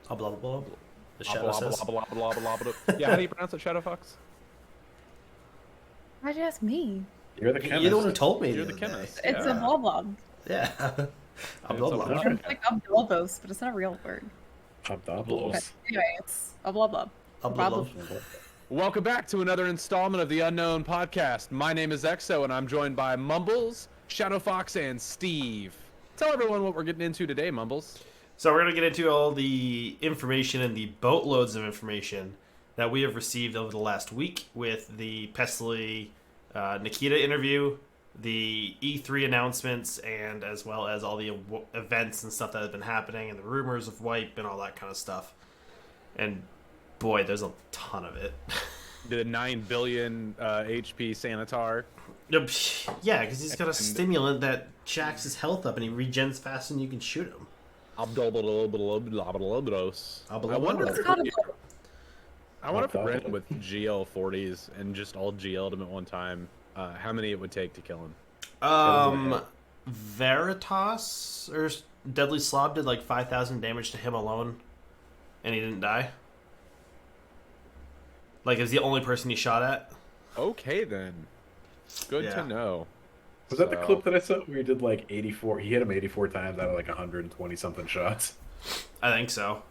Blah, blah, blah. The Blah, shadow blah, blah, says. blah, blah, blah, blah. Yeah, how do you pronounce it, Shadow Fox? Why'd you ask me? You're the You're the one who chemist. told me You're the the other day. chemist, It's a yeah. blah blah. Yeah. It's Blah, a blah. blah. It's like Abdulbos, but it's not a real word. But Hobdoblos. anyway, it's a blah blah. Blah, blah, blah. Welcome back to another installment of the Unknown Podcast. My name is Exo, and I'm joined by Mumbles, Shadow Fox, and Steve. Tell everyone what we're getting into today, Mumbles. So we're going to get into all the information and the boatloads of information that we have received over the last week with the Pestily Nikita interview, the E3 announcements, and as well as all the events and stuff that have been happening and the rumors of wipe and all that kind of stuff. And boy, there's a ton of it. The 9 billion HP Sanitar. Yeah, because he's got a stimulant that jacks his health up and he regens faster than you can shoot him. I wonder It's called if we ran with GL40s and just all GL'd him at one time, how many it would take to kill him. Veritas or Deadly Slob did like 5,000 damage to him alone, and he didn't die. Like, is the only person he shot at. Okay, then. Good Yeah. to know. Was that the clip that I saw where he did like 84? He hit him 84 times out of like 120 something shots. I think so.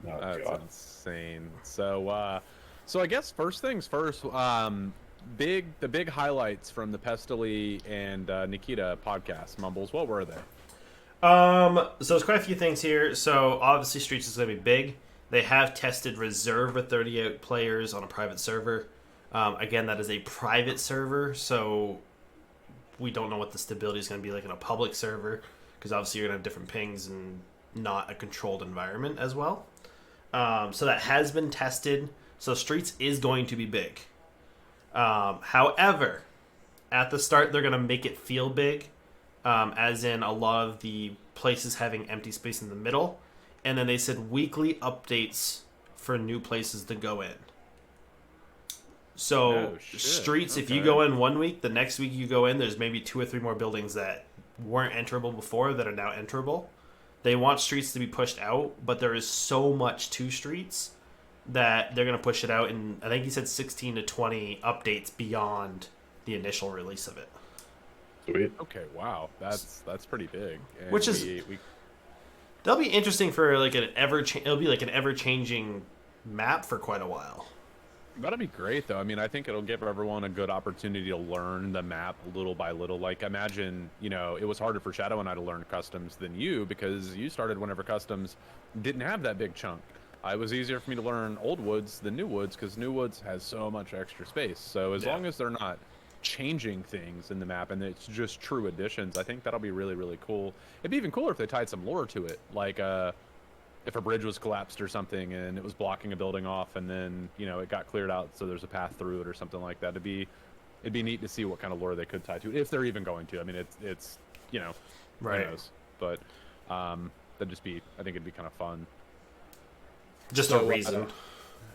Oh, That's God. insane. So, so I guess first things first. The big highlights from the Pestily and Nikita podcast. Mumbles, what were they? So there's quite a few things here. So obviously Streets is going to be big. They have tested reserve with 38 players on a private server. Again, that is a private server, so we don't know what the stability is going to be like in a public server, because obviously you're going to have different pings and not a controlled environment as well. So that has been tested. So Streets is going to be big. However, at the start, they're going to make it feel big, as in a lot of the places having empty space in the middle. And then they said weekly updates for new places to go in. So Oh, shit. Streets, if you Okay. go in one week, the next week you go in, there's maybe 2 or 3 more buildings that weren't enterable before that are now enterable. They want Streets to be pushed out, but there is so much to Streets that they're going to push it out. And I think he said 16 to 20 updates beyond the initial release of it. Sweet. Okay, wow, that's pretty big. And Which is- That'll be interesting for like it'll be like an ever-changing map for quite a while. That'll be great, though. I mean, I think it'll give everyone a good opportunity to learn the map little by little. Like, imagine, it was harder for Shadow and I to learn customs than you, because you started whenever customs didn't have that big chunk. It was easier for me to learn Old Woods than New Woods, because New Woods has so much extra space. So as long as they're not changing things in the map and it's just true additions, I think that'll be really, really cool. It'd be even cooler if they tied some lore to it. Like, if a bridge was collapsed or something and it was blocking a building off, and then it got cleared out so there's a path through it or something like that. It'd be neat to see what kind of lore they could tie to it, if they're even going to. I mean, it's Right. who knows? But that'd just be, I think it'd be kind of fun. Just So, a reason.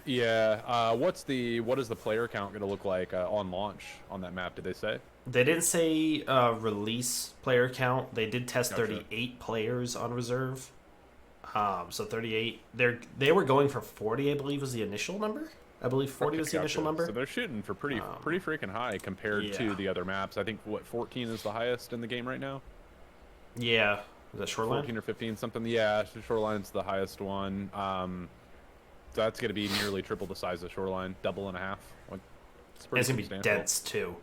Yeah. What is the player count going to look like on launch on that map? Did they say? They didn't say release player count. They did test Gotcha. 38 players on reserve. So 38. They were going for 40, I believe, was the initial number. I believe 40 was the initial number. So they're shooting for pretty freaking high compared yeah. to the other maps. I think 14 is the highest in the game right now. Yeah. Is that Shoreline? 14 or 15 something. Yeah, Shoreline's the highest one. So that's going to be nearly triple the size of Shoreline, double and a half. Like, And pretty it's going to be substantial. dense, too.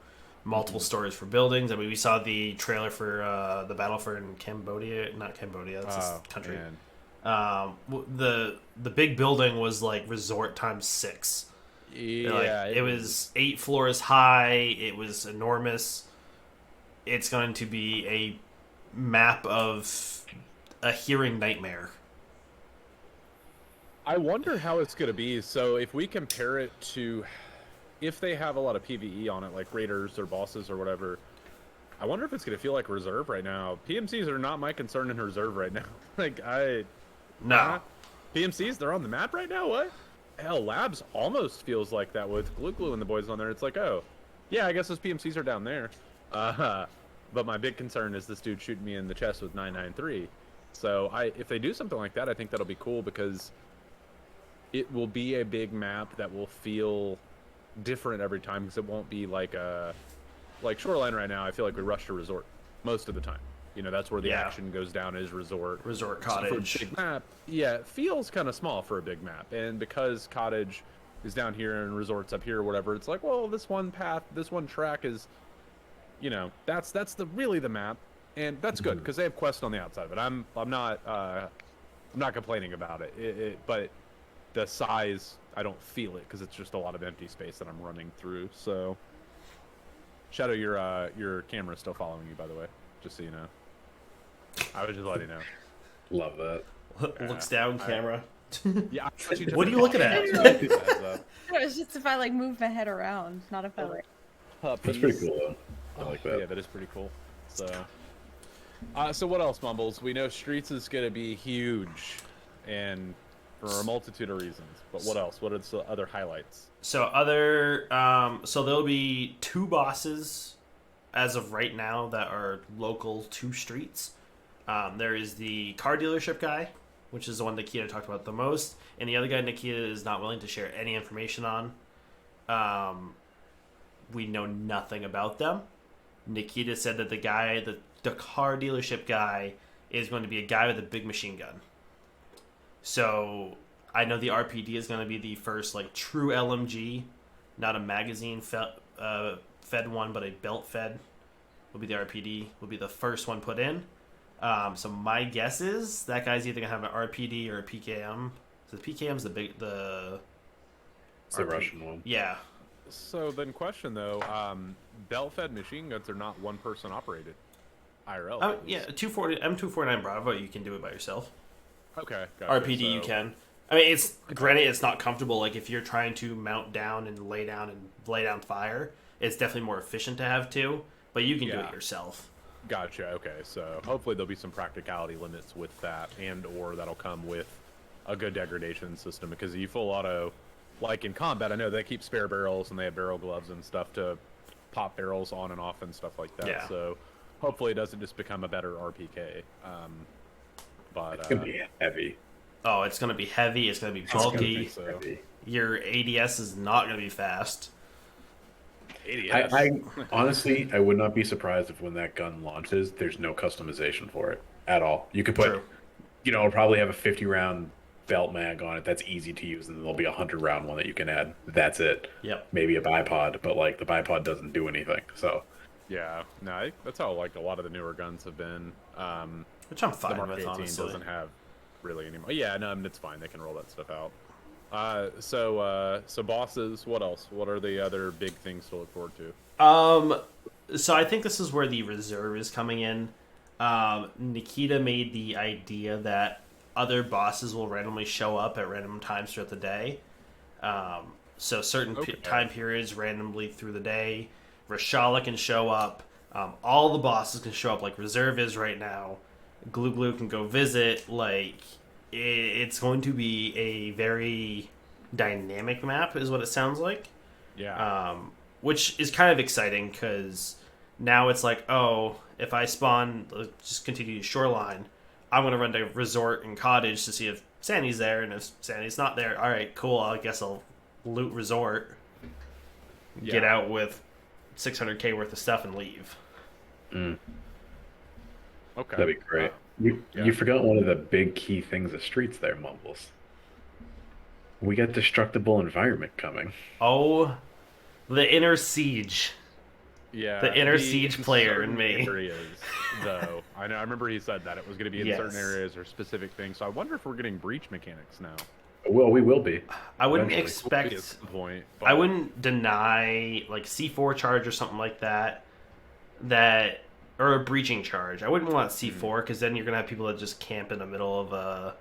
Multiple stories for buildings. I mean, we saw the trailer for the battle for in Cambodia. Not Cambodia, that's this country. Man. The big building was like resort times 6. Yeah, it was 8 floors high. It was enormous. It's going to be a map of a hearing nightmare. I wonder how it's going to be. So if we compare it to, if they have a lot of PvE on it, like raiders or bosses or whatever, I wonder if it's going to feel like reserve right now. PMCs are not my concern in reserve right now. No. PMCs, they're on the map right now? What? Hell, Labs almost feels like that with Glue Glue and the boys on there. It's like, oh, yeah, I guess those PMCs are down there. But my big concern is this dude shooting me in the chest with 993. So if they do something like that, I think that'll be cool, because it will be a big map that will feel different every time because it won't be like Shoreline right now. I feel like we rush to resort most of the time. You know, that's where the action goes down is resort. Resort So Cottage. for a big map, yeah, it feels kind of small for a big map. And because Cottage is down here and resort's up here or whatever, it's like, well, this one path, this one track is, you know, that's really the map. And that's good because they have quests on the outside of it. I'm not complaining about it. But the size, I don't feel it because it's just a lot of empty space that I'm running through. So, Shadow, your camera's still following you, by the way, just so you know. I was just letting you know. Love that. Looks down camera. Yeah. What are you looking at? It was just if I like move my head around, not if I like. That's pretty cool though. I like that. Yeah, that is pretty cool. So, so what else, Mumbles? We know Streets is gonna be huge, and for a multitude of reasons. But what else? What are the other highlights? So so there'll be 2 bosses as of right now that are local to Streets. There is the car dealership guy, which is the one Nikita talked about the most, and the other guy Nikita is not willing to share any information on. We know nothing about them. Nikita said that the car dealership guy is going to be a guy with a big machine gun. So I know the RPD is going to be the first like true LMG, not a magazine fed one, but a belt fed. Will be the RPD. Will be the first one put in. So my guess is that guy's either gonna have an RPD or a PKM. So the PKM's the It's the Russian one. Yeah. So then, question though, belt-fed machine guns are not one-person operated. IRL. Yeah, 240 M249 Bravo. You can do it by yourself. Okay. Gotcha. RPD you can. I mean, it's granted it's not comfortable. Like if you're trying to mount down and lay down fire, it's definitely more efficient to have 2. But you can do it yourself. Gotcha. Okay, so hopefully there'll be some practicality limits with that, or that'll come with a good degradation system. Because you full auto, like in combat, I know they keep spare barrels and they have barrel gloves and stuff to pop barrels on and off and stuff like that. Yeah. So hopefully it doesn't just become a better RPK. But It's gonna be heavy. Oh, it's gonna be heavy. It's gonna be bulky. so. Heavy. Your ADS is not gonna be fast. ADS. I honestly, I would not be surprised if when that gun launches, there's no customization for it at all. You could put, True. it'll probably have a 50-round belt mag on it that's easy to use, and there'll be a 100-round one that you can add. That's it. Yep. Maybe a bipod, but like the bipod doesn't do anything. So Yeah, no, that's how like a lot of the newer guns have been. Which I'm The fine Mark with, 18 honestly. doesn't have really anymore. Yeah, no, it's fine. They can roll that stuff out. So bosses. What else? What are the other big things to look forward to? So I think this is where the reserve is coming in. Nikita made the idea that other bosses will randomly show up at random times throughout the day. So certain time periods randomly through the day. Rashala can show up. All the bosses can show up like Reserve is right now. Glue Glue can go visit. Like, it's going to be a very dynamic map is what it sounds like. Yeah. Which is kind of exciting because now it's like, oh, if I spawn, just continue to Shoreline, I'm going to run to Resort and Cottage to see if Sandy's there, and if Sandy's not there, all right, cool, I guess I'll loot Resort, get out with 600k worth of stuff, and leave. Mm. Okay. That'd be great. You forgot one of the big key things of Streets there, Mumbles. We got Destructible Environment coming. Oh, the inner siege. Yeah. The inner siege player in me. Areas, though. I know. I remember he said that it was going to be in certain areas or specific things. So I wonder if we're getting breach mechanics now. Well, we will be. I wouldn't Eventually. At expect. some point, I wouldn't deny like C4 charge or something like that. Or a breaching charge. I wouldn't want C4 because then you're gonna have people that just camp in the middle of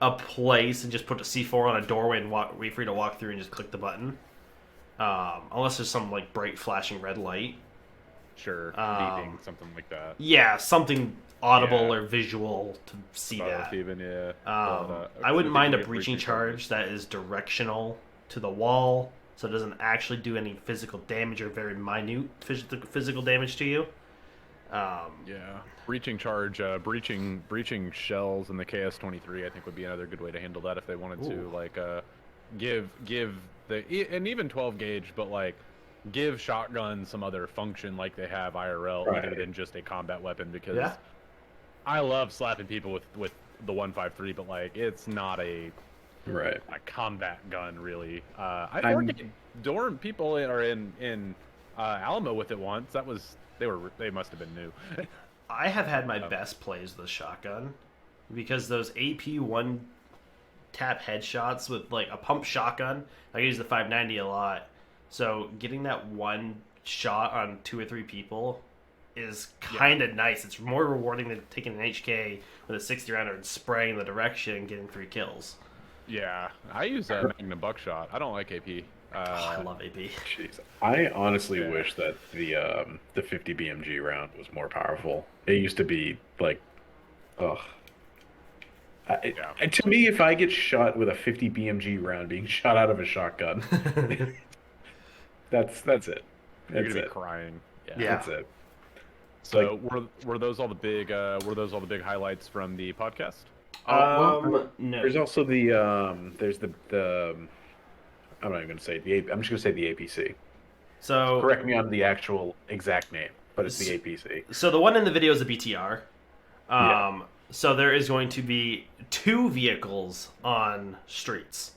a place and just put a C4 on a doorway and wait for you to walk through and just click the button. Unless there's some like bright flashing red light. Sure. Beeping, something like that. Yeah, something audible or visual to see that. Even, yeah. I wouldn't mind a breaching charge that is directional to the wall, so it doesn't actually do any physical damage or very minute physical damage to you. Yeah, breaching charge, breaching shells in the KS-23, I think would be another good way to handle that if they wanted to, like, give and even 12 gauge, but like give shotgun some other function like they have IRL, other than just a combat weapon. Because Yeah. I love slapping people with the 153, but like it's not a combat gun really. Dorm people are in Alamo with it once. They must have been new. I have had my best plays with a shotgun because those AP one tap headshots with like a pump shotgun. I use the 590 a lot, so getting that one shot on 2 or 3 people is kind of nice. It's more rewarding than taking an HK with a 60 rounder and spraying the direction and getting 3 kills. Yeah, I use a Magnum buckshot. I don't like AP. I love AP. Jeez, I honestly wish that the 50 BMG round was more powerful. It used to be like, ugh. To me, if I get shot with a 50 BMG round being shot out of a shotgun, that's it. You're gonna be crying. Yeah, that's it. So were those all the big highlights from the podcast? No. No. There's also the there's the I'm not even gonna say I'm just gonna say the APC. So correct me on the actual exact name, but it's the APC. So the one in the video is the BTR. So there is going to be 2 vehicles on streets.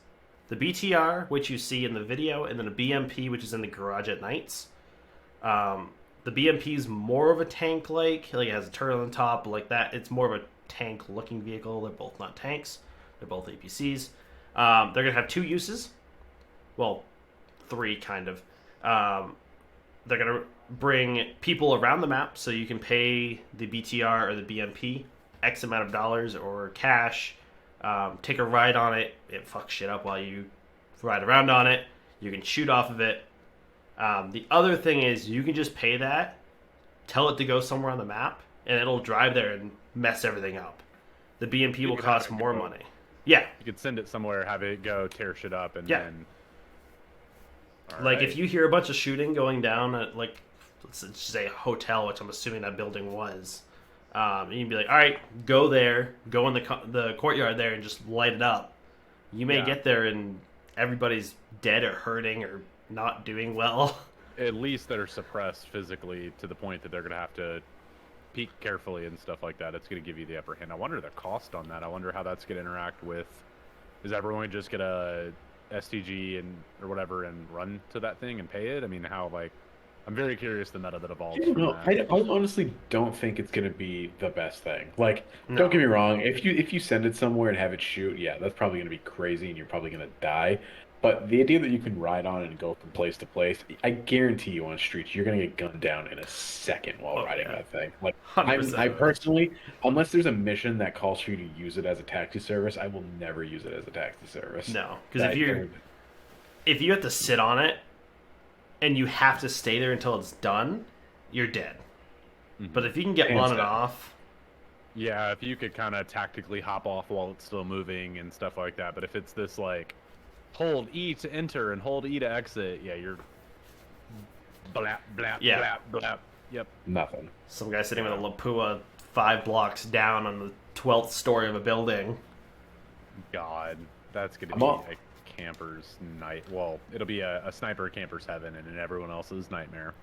The BTR, which you see in the video, and then a BMP, which is in the garage at nights. The BMP is more of a tank-like. Like it has a turret on the top, like that. It's more of a tank-looking vehicle. They're both not tanks. They're both APCs. They're going to have 2 uses. Well, 3, kind of. They're going to bring people around the map, so you can pay the BTR or the BMP X amount of dollars or cash, take a ride on it. It fucks shit up while you ride around on it. You can shoot off of it. The other thing is you can just pay that, tell it to go somewhere on the map, and it'll drive there and mess everything up. The BMP will cost more money. Yeah. You could send it somewhere, have it go tear shit up, and then... Like, if you hear a bunch of shooting going down at, like, let's say a hotel, which I'm assuming that building was, you can be like, all right, go there, go in the courtyard there and just light it up. You may get there and everybody's dead or hurting or not doing well. At least that are suppressed physically to the point that they're going to have to peek carefully and stuff like that. It's going to give you the upper hand. I wonder the cost on that. I wonder how that's going to interact with... Is everyone just going to STG or whatever and run to that thing and pay it? I mean, how, like... I'm very curious the meta that evolves. I honestly don't think it's going to be the best thing. Like, don't get me wrong. If you send it somewhere and have it shoot, yeah, that's probably going to be crazy and you're probably going to die. But the idea that you can ride on and go from place to place, I guarantee you on streets, you're going to get gunned down in a second while riding that thing. Like, I personally, unless there's a mission that calls for you to use it as a taxi service, I will never use it as a taxi service. No, because if you have to sit on it, and you have to stay there until it's done, you're dead. Mm-hmm. But if you can get on and off... Yeah, if you could kind of tactically hop off while it's still moving and stuff like that. But if it's this, like, hold E to enter and hold E to exit, yeah, you're... Blap, blap, blap, blap. Yep. Nothing. Some guy sitting with a Lapua 5 blocks down on the 12th story of a building. God, that's going to be... like, camper's night. Well, it'll be a sniper camper's heaven and everyone else's nightmare.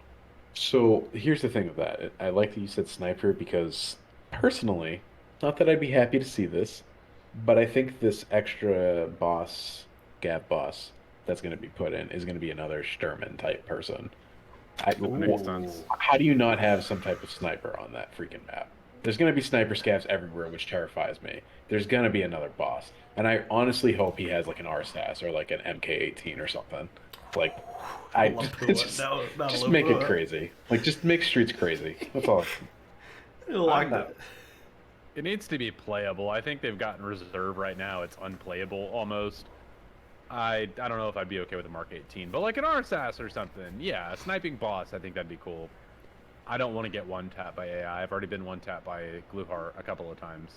So here's the thing with that. I like that you said sniper because personally, not that I'd be happy to see this, but I think this extra boss, gap boss, that's going to be put in is going to be another Sturman type person. Makes sense. How do you not have some type of sniper on that freaking map? There's going to be sniper scavs everywhere, which terrifies me. There's going to be another boss. And I honestly hope he has like an RSAS or like an MK18 or something. Like, just make it crazy. Like, just make streets crazy. That's all. It needs to be playable. I think they've gotten reserve right now. It's unplayable almost. I don't know if I'd be okay with a Mark 18, but like an RSAS or something. Yeah, a sniping boss, I think that'd be cool. I don't want to get one-tapped by AI. I've already been one-tapped by Gluhar a couple of times.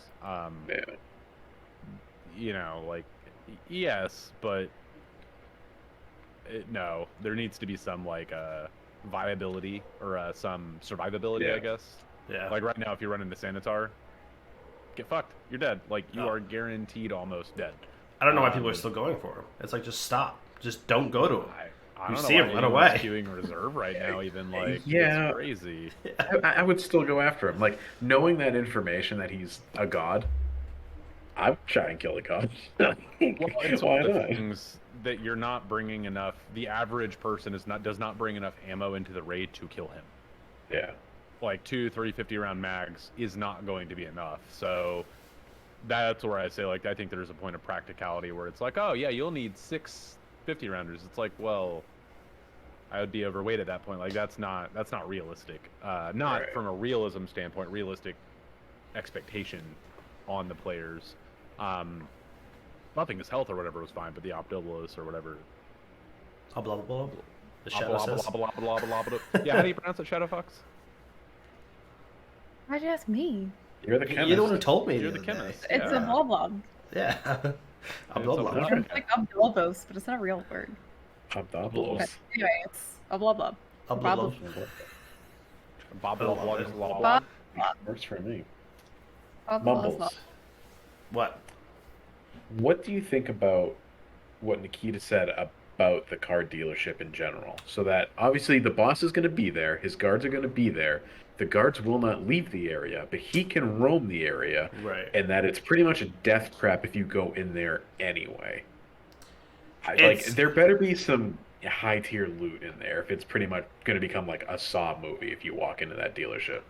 You know, like, yes, but no. There needs to be some, like, viability or some survivability, I guess. Yeah. Like right now, if you run into Sanitar, get fucked. You're dead. Like you Oh. are guaranteed almost dead. I don't know why people are still going for him. It's like, just stop. Just don't go to him. I You don't see know him, why run anyone's away. queuing reserve right now. Even like Yeah. it's crazy. I would still go after him. Like, knowing that information that he's a god, I would try and kill a god. Well, it's Why one of the not? things that you're not bringing enough. The average person does not bring enough ammo into the raid to kill him. Yeah. Like 2 350 round mags is not going to be enough. So that's where I say, like, I think there's a point of practicality where it's like, oh yeah, you'll need 6 50 rounders. It's like, well, I would be overweight at that point. Like that's not realistic. Not Right. from a realism standpoint, realistic expectation on the players. Nothing his health or whatever was fine, but the Optibolus or whatever. Blah, blah, blah, blah. The shadow says. Yeah, how do you pronounce it, Shadowfox? Why'd you ask me? You're the chemist. You're the one who told me. You're the the other day. chemist. It's Yeah. a blob. Yeah. Blah, a blah, blob. blah. It's like Obdolbos, but it's not a real word. Hobdoblos. But anyway, it's a blob. Blah, blah, blah. Bob. Works for me. Mumbles. Mumbles. What? What do you think about what Nikita said about the car dealership in general? So that obviously the boss is going to be there, his guards are going to be there. The guards will not leave the area, but he can roam the area, Right. and that it's pretty much a death trap if you go in there anyway. Like, It's- there better be some high tier loot in there if it's pretty much going to become like a Saw movie if you walk into that dealership.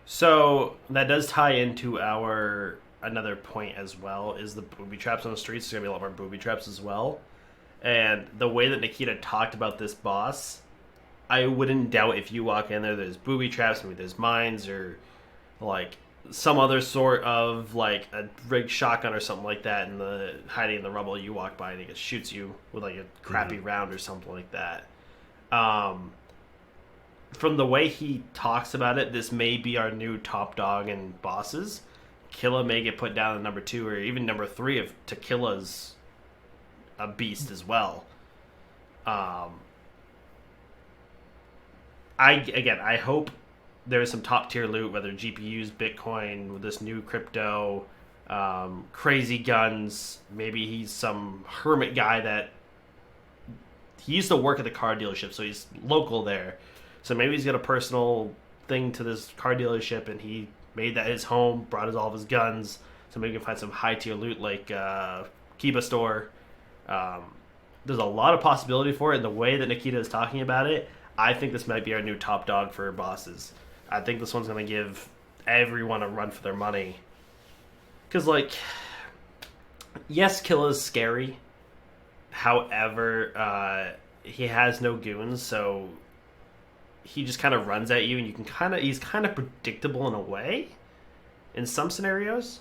So that does tie into our another point as well, is the booby traps on the streets. There's gonna be a lot more booby traps as well. And the way that Nikita talked about this boss, I wouldn't doubt if you walk in there, there's booby traps, maybe there's mines or like some other sort of like a rigged shotgun or something like that, and the hiding in the rubble. You walk by and it shoots you with like a crappy round or something like that. From the way he talks about it, this may be our new top dog and bosses. Killa may get put down at number 2 or even number 3 if Tequila's a beast as well. I hope there's some top tier loot, whether GPUs, Bitcoin, with this new crypto, crazy guns. Maybe he's some hermit guy that he used to work at the car dealership, so he's local there. So maybe he's got a personal thing to this car dealership, and he made that his home, brought all of his guns. So maybe we can find some high tier loot like Kiba store. There's a lot of possibility for it, and the way that Nikita is talking about it, I think this might be our new top dog for bosses. I think this one's going to give everyone a run for their money. Because, like, yes, Killa's scary. However, he has no goons, so he just kind of runs at you, and you can he's kind of predictable in a way in some scenarios.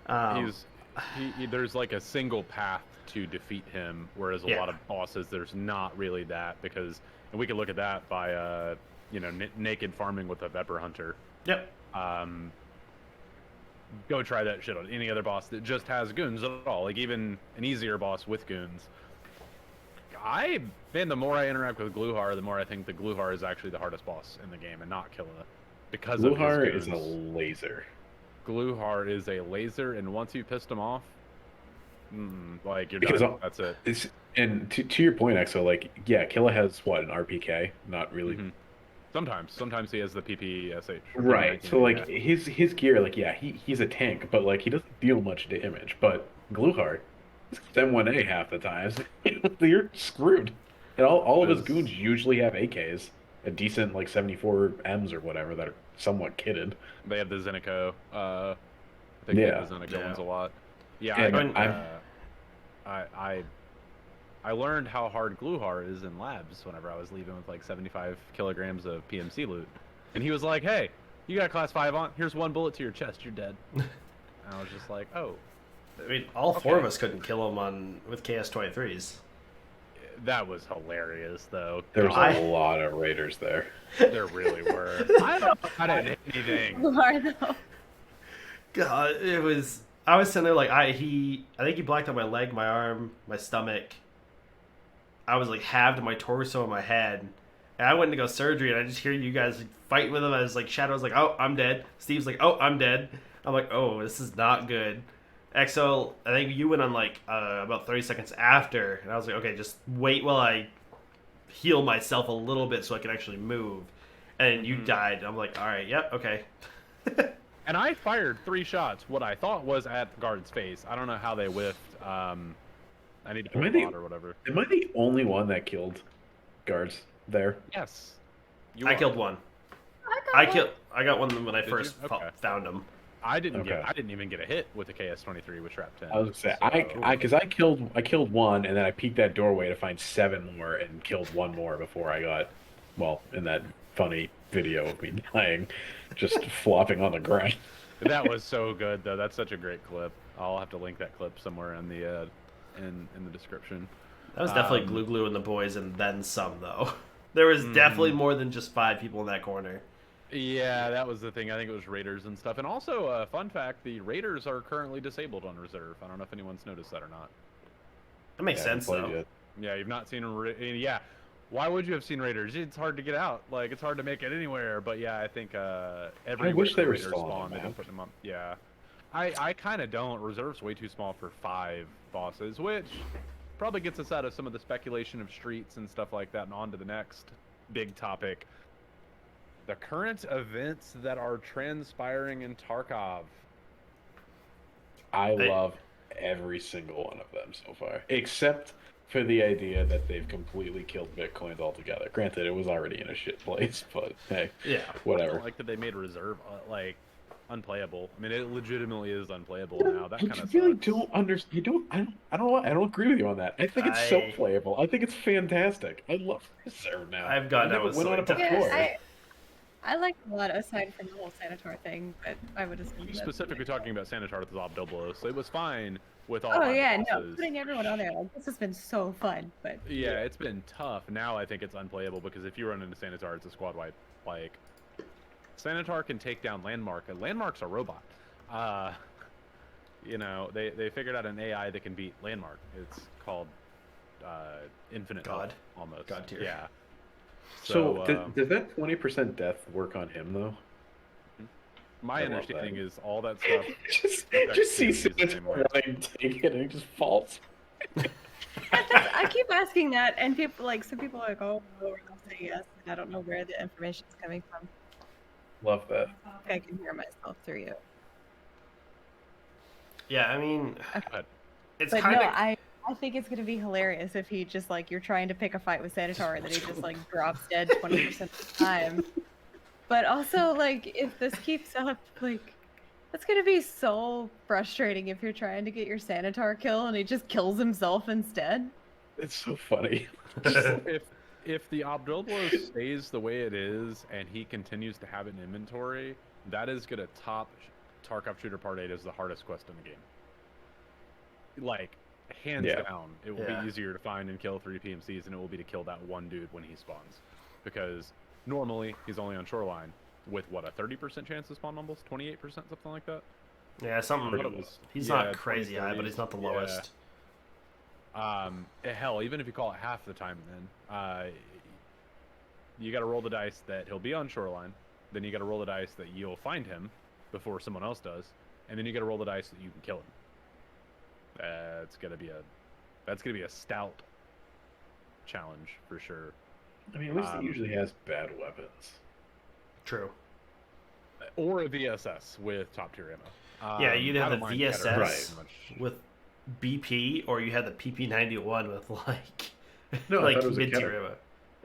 There's like a single path to defeat him, whereas a lot of bosses there's not really that, because, and we could look at that by naked farming with a Vepr hunter. Yep. Go try that shit on any other boss that just has goons at all, like even an easier boss with goons. The more I interact with Gluhar, the more I think the Gluhar is actually the hardest boss in the game and not Killa, because Gluhar of his is goons. a laser. Gluhar is a laser, and once you pissed him off, like you're Because done. That's it. And to your point, Exo, like, yeah, Killa has what, an RPK? Not really. Mhm. Sometimes he has the PPSH. Right. So like Yeah. his gear, like, yeah, he's a tank, but like he doesn't deal much damage. But Gluhar, he's M1A half the time. You're screwed. And all of his goons usually have AKs, a decent like 74 Ms or whatever that are somewhat kitted. They have the Zenico. I think they have the Zenico ones a lot. Yeah, And I learned how hard Gluhar is in labs whenever I was leaving with like 75 kilograms of PMC loot. And he was like, hey, you got class 5 on, here's 1 bullet to your chest, you're dead. And I was just like, oh. I mean, all 4 of us couldn't kill him with KS-23s. That was hilarious, though. There's a lot of raiders there. There really were. I don't know how to hit anything. Who are though? God, it was. I was sitting there like I think he blacked out my leg, my arm, my stomach. I was like halved in my torso and my head, And I went to go surgery, and I just hear you guys fighting with him. I was like, Shadow's like, oh, I'm dead. Steve's like, oh, I'm dead. I'm like, oh, this is not good. Exo, I think you went on like about 30 seconds after, and I was like, okay, just wait while I heal myself a little bit so I can actually move. And you died. I'm like, all right, yep, okay. And I fired 3 shots. What I thought was at the guard's face. I don't know how they whiffed. I need to pull the bot or whatever. Am I the only one that killed guards there? Yes. I killed one. I got one when I first found him. I didn't even get a hit with the KS-23 with Trap 10. I was gonna say because I killed one, and then I peeked that doorway to find 7 more and killed 1 more before I got, well, in that funny video of me dying, just flopping on the ground. That was so good though. That's such a great clip. I'll have to link that clip somewhere in the in the description. That was definitely Glue and the boys, and then some though. There was definitely more than just 5 people in that corner. Yeah, that was the thing. I think it was Raiders and stuff. And also, fun fact, the Raiders are currently disabled on reserve. I don't know if anyone's noticed that or not. That makes sense, though. Yeah, you've not seen yeah. Why would you have seen Raiders? It's hard to get out. Like, it's hard to make it anywhere. But yeah, I think every I wish they were Raiders still spawn, they don't put them up. Yeah. I kind of don't. Reserve's way too small for 5 bosses, which probably gets us out of some of the speculation of streets and stuff like that and on to the next big topic. The current events that are transpiring in Tarkov. I love every single one of them so far, except for the idea that they've completely killed Bitcoin altogether. Granted, it was already in a shit place, but hey, yeah, I whatever. don't like that they made Reserve like unplayable. I mean, it legitimately is unplayable now. That kind of really don't understand. You don't. I don't know. I don't agree with you on that. I think it's so playable. I think it's fantastic. I love Reserve now. I've gotten it went on it before. I like a lot aside from the whole Sanitar thing, but I would assume specifically talking about Sanitar with Obdoblos. It was fine with all. Oh yeah, no, putting everyone on there, like, this has been so fun, but yeah, it's been tough. Now I think it's unplayable because if you run into Sanitar, it's a squad wipe. Like, Sanitar can take down Landmark, and Landmark's a robot. You know, they figured out an AI that can beat Landmark. It's called Infinite God, almost. God tier. Yeah. So does that 20% death work on him though? My understanding is all that stuff. just see Sanitar running, take it, and it just falls. I keep asking that, and people some people are like, oh, no, or they'll say yes, and I don't know where the information's coming from. Love that. I can hear myself through you. Yeah, I mean, it's but kind of. No, I think it's gonna be hilarious if he just you're trying to pick a fight with Sanitar and then he just drops dead 20% of the time. But also if this keeps up, that's gonna be so frustrating if you're trying to get your Sanitar kill and he just kills himself instead. It's so funny. If the Obdoblos stays the way it is and he continues to have an inventory, that is gonna top Tarkov Shooter Part 8 as the hardest quest in the game. Hands down, it will be easier to find and kill 3 PMCs than it will be to kill that one dude when he spawns. Because normally he's only on shoreline with a 30% chance to spawn mumbles, 28%, something like that. Yeah, something. He's not crazy high, but he's not the lowest. Hell, even if you call it half the time, then you got to roll the dice that he'll be on shoreline. Then you got to roll the dice that you'll find him before someone else does, and then you got to roll the dice that you can kill him. That's gonna be a stout challenge for sure. I mean, at least he usually has bad weapons. True. Or a VSS with top tier ammo. Yeah, you'd have the VSS with BP, or you had the PP91 with mid tier ammo.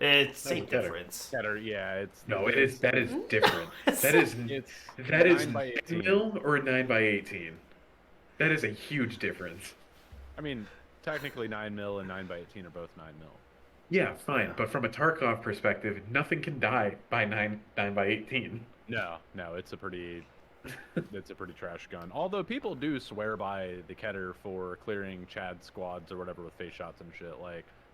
It's same difference. It's that is different. that is 9 mil or 9x18. That is a huge difference. I mean, technically 9 mil and 9x18 are both 9 mil. Yeah, fine. Yeah. But from a Tarkov perspective, nothing can die by 9x18. No, it's a pretty trash gun. Although people do swear by the Keter for clearing Chad squads or whatever with face shots and shit.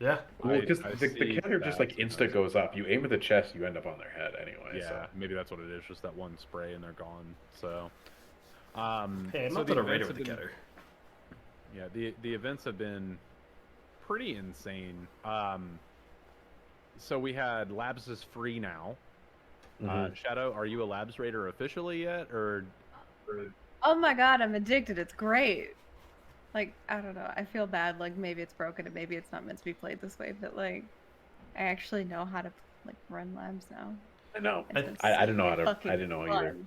Yeah. Well, because the Keter just insta goes up. You aim at the chest, you end up on their head anyway. Yeah, maybe that's what it is. Just that one spray and they're gone. So. Hey, I'm not gonna rate over the Keter. Yeah, the events have been pretty insane. so we had Labs is free now. Mhm. Shadow, are you a Labs raider officially yet, or? Oh my god, I'm addicted. It's great. Like, I don't know. I feel bad. Like, maybe it's broken and maybe it's not meant to be played this way, but like, I actually know how to like run labs now. I know. And it's I so didn't know how to. I fucking didn't know either. fun.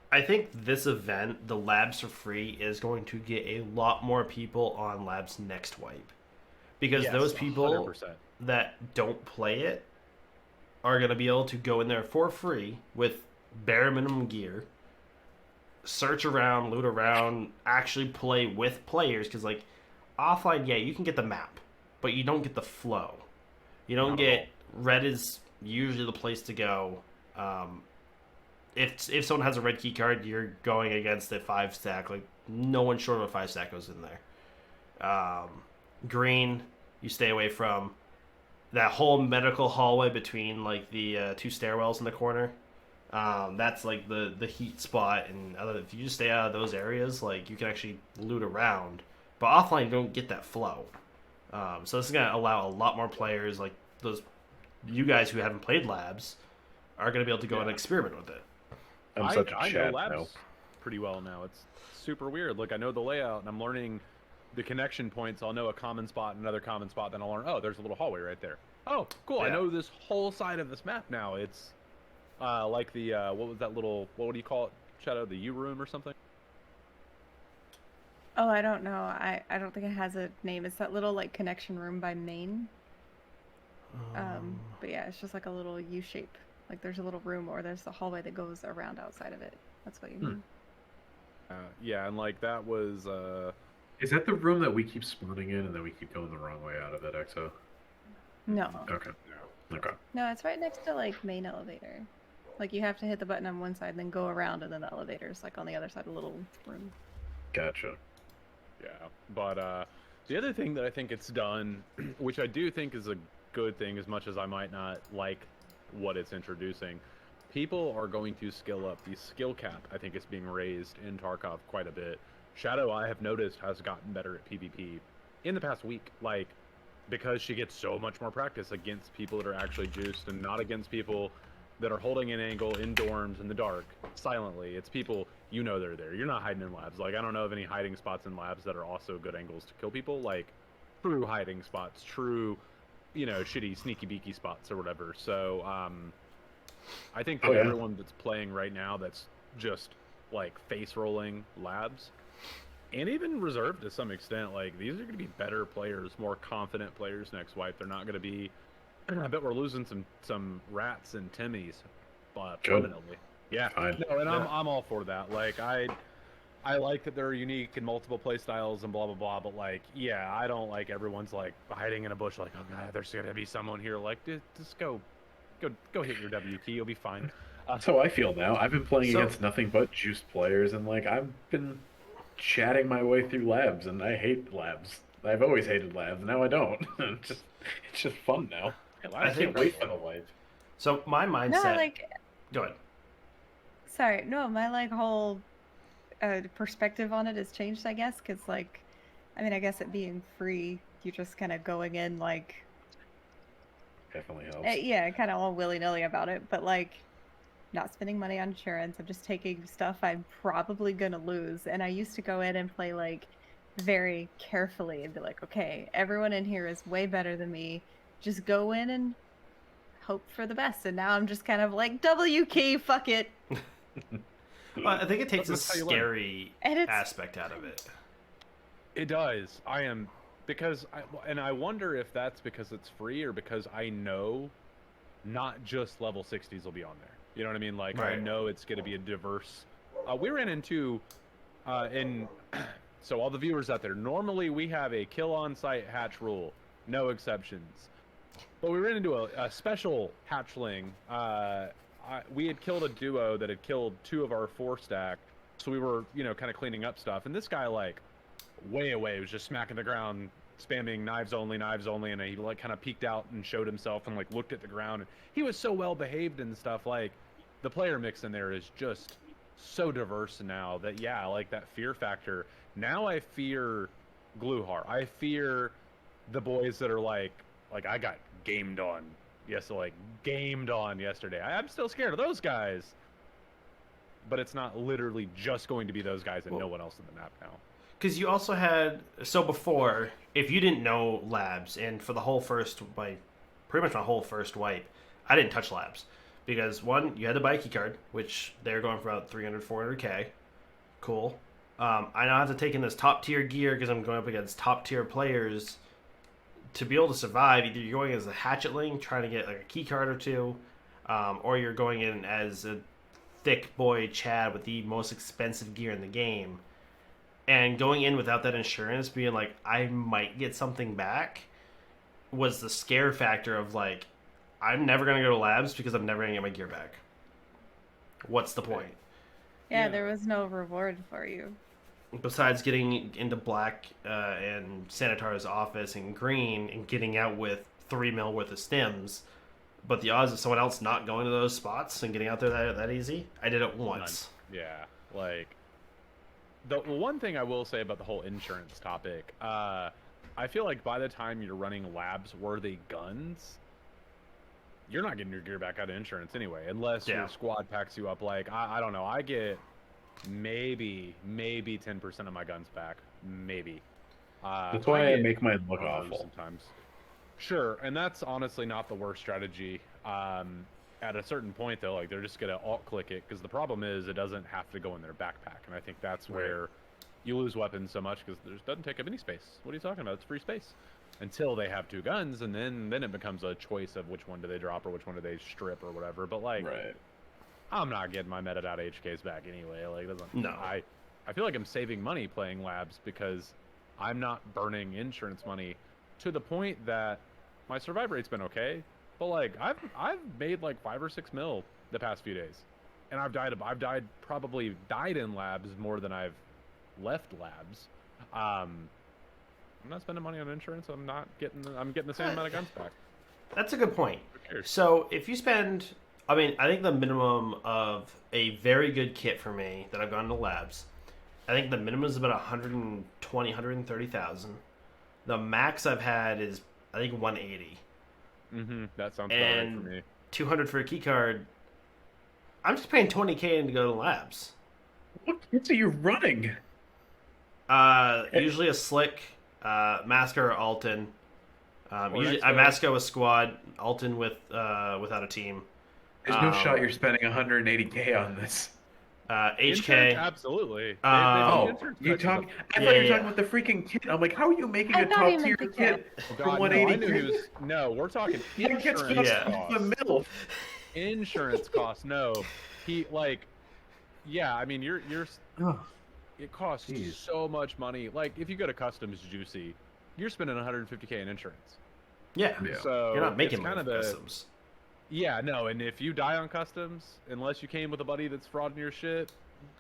I think this event, the Labs for free, is going to get a lot more people on Labs next wipe. Because Yes, those people 100%. that don't play it are going to be able to go in there for free with bare minimum gear, search around, loot around, actually play with players. Because, like, offline, yeah, you can get the map, but you don't get the flow. You don't Not at get red is usually the place to go. If someone has a red key card, you're going against a 5 stack. Like, no one short of a 5 stack goes in there. Green, you stay away from that whole medical hallway between like the 2 stairwells in the corner. That's like the heat spot, and if you just stay out of those areas, like you can actually loot around. But offline, you don't get that flow. So this is gonna allow a lot more players, like those you guys who haven't played labs, are gonna be able to go and experiment with it. I'm such a I know Chad Labs now. pretty well now. It's super weird. Like I know the layout, and I'm learning the connection points. I'll know a common spot, another common spot, then I'll learn. Oh, there's a little hallway right there. Oh, cool. I Yeah. know this whole side of this map now. It's like the what was that little? What do you call it? Shadow, the U room or something? Oh, I don't know. I don't think it has a name. It's that little like connection room by main. But yeah, it's just like a little U shape. Like there's a little room or there's the hallway that goes around outside of it. That's what you mean. Yeah, and like that was Is that the room that we keep spawning in and then we keep going the wrong way out of it, EXO? No. Okay. Okay. No, it's right next to like main elevator. Like you have to hit the button on one side and then go around and then the elevator's like on the other side of the little room. Gotcha. Yeah, but the other thing that I think it's done, which I do think is a good thing, as much as I might not like what it's introducing, people are going to skill up. The skill cap, I think, is being raised in Tarkov quite a bit. Shadow, I have noticed, has gotten better at PvP in the past week, like because she gets so much more practice against people that are actually juiced and not against people that are holding an angle in dorms in the dark silently. It's people you know they're there. You're not hiding in labs. Like I don't know of any hiding spots in labs that are also good angles to kill people. Like true hiding spots, true, shitty sneaky beaky spots or whatever. So I think that everyone that's playing right now that's just like face rolling labs and even reserved to some extent, like these are going to be better players, more confident players next wipe. They're not going to be. I bet we're losing some rats and Timmies, permanently. Yeah, Fine. no, and I'm all for that. Like I like that they're unique and multiple play styles and blah blah blah. But like, yeah, I don't like everyone's like hiding in a bush. Like, oh god, there's gonna be someone here. Like, just go hit your W key. You'll be fine. That's how I feel now. I've been playing against nothing but juiced players, and like I've been chatting my way through labs, and I hate labs. I've always hated labs. Now I don't. it's just fun now. I can't wait for the wipe. So my mindset. No, like Go ahead. sorry, no, my like whole perspective on it has changed, I guess, because like, I mean, I guess it being free, you're just kind of going in like, Definitely helps. yeah, kind of all willy-nilly about it, but like, not spending money on insurance. I'm just taking stuff I'm probably gonna lose, and I used to go in and play like very carefully and be like, okay, everyone in here is way better than me. Just go in and hope for the best. And now I'm just kind of like, W key, fuck it. Well, I think it takes a That's how you learn. scary aspect out of it. It does. I wonder if that's because it's free or because I know not just level 60s will be on there. You know what I mean? Like I know it's going to be a diverse. We ran into, so all the viewers out there. Normally we have a kill on site hatch rule, no exceptions. But we ran into a special hatchling. We had killed a duo that had killed 2 of our 4 stack, so we were, kind of cleaning up stuff. And this guy, like, way away, was just smacking the ground, spamming knives only, and he like kind of peeked out and showed himself and like looked at the ground. And he was so well behaved and stuff. Like, the player mix in there is just so diverse now that like that fear factor. Now I fear Gluhar. I fear the boys that are like I got gamed on Yes, like gamed on yesterday. I'm still scared of those guys. But it's not literally just going to be those guys and no one else in the map now. Because you also had, so before, if you didn't know labs, and for the whole first, like, pretty much my whole first wipe, I didn't touch labs. Because, one, you had to buy a key card, which they're going for about 300, 400k. Cool. I now have to take in this top tier gear because I'm going up against top tier players to be able to survive. Either you're going as a hatchetling, trying to get like a key card or two, or you're going in as a thick boy Chad with the most expensive gear in the game. And going in without that insurance, being like, I might get something back, was the scare factor of like, I'm never going to go to labs because I'm never going to get my gear back. What's the point? Yeah, there was no reward for you. Besides getting into black and Sanitar's office and green and getting out with 3 mil worth of stims, but the odds of someone else not going to those spots and getting out there that easy, I did it once. Yeah, like, the one thing I will say about the whole insurance topic, I feel like by the time you're running labs-worthy guns, you're not getting your gear back out of insurance anyway, unless your squad packs you up. Like, I don't know, I get maybe 10% of my guns back, maybe. That's why I make mine look awful sometimes. Sure, and that's honestly not the worst strategy. At a certain point, though, like, they're just gonna alt-click it, because the problem is it doesn't have to go in their backpack, and I think that's where you lose weapons so much, because it doesn't take up any space. What are you talking about? It's free space. Until they have 2 guns, and then it becomes a choice of which one do they drop or which one do they strip or whatever. But like, I'm not getting my meted out HKs back anyway. Like, doesn't I feel like I'm saving money playing labs because I'm not burning insurance money to the point that my survive rate's been okay. But like, I've made like 5 or 6 mil the past few days, and I've probably died in labs more than I've left labs. I'm not spending money on insurance. I'm getting the same amount of guns back. That's a good point. So if you spend, I mean, I think the minimum of a very good kit for me that I've gone to labs, I think the minimum is about 120, 130,000. The max I've had is, I think, 180. That sounds about right for me. 200 for a key card. I'm just paying 20k to go to labs. What kits are you running? Usually a slick, Masker or Alton. Usually I Masker with squad, Alton with without a team. There's no shot you're spending 180k on this. HK. Insurance, absolutely. I thought you were talking about the freaking kit. I'm like, how are you making a top tier kit for 180? No, we're talking insurance costs. Insurance costs. No, I mean, it costs so much money. Like, if you go to Customs Juicy, you're spending 150k in insurance. Yeah. So you're not making money kind of Customs. Yeah, no, and if you die on Customs, unless you came with a buddy that's frauding your shit,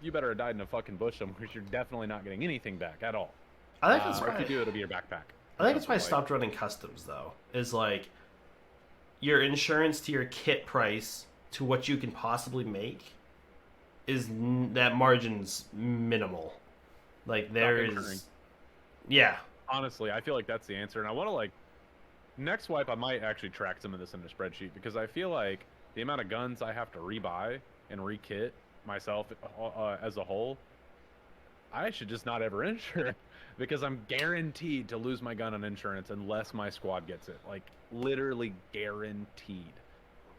you better have died in a fucking bush somewhere, because you're definitely not getting anything back at all. I think that's why. If you do, it'll be your backpack. I think that's why I stopped running Customs, though. Is like, your insurance to your kit price to what you can possibly make is that margin's minimal. Like, there is. Yeah. Honestly, I feel like that's the answer, and I want to, like, next wipe I might actually track some of this in a spreadsheet, because I feel like the amount of guns I have to rebuy and rekit myself as a whole, I should just not ever insure, because I'm guaranteed to lose my gun on insurance unless my squad gets it. Like, literally guaranteed.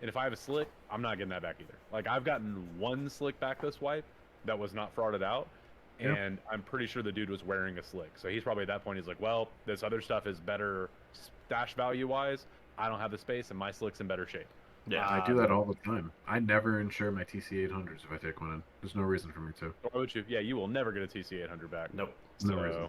And if I have a slick, I'm not getting that back either. Like, I've gotten 1 slick back this wipe that was not frauded out, and I'm pretty sure the dude was wearing a slick. So he's probably at that point, he's like, well, this other stuff is better stash value wise. I don't have the space, and my slick's in better shape. Yeah, I do that all the time. I never insure my TC800s if I take one in. There's no reason for me to. Why would you? Yeah, you will never get a TC800 back. Nope. So, no reason.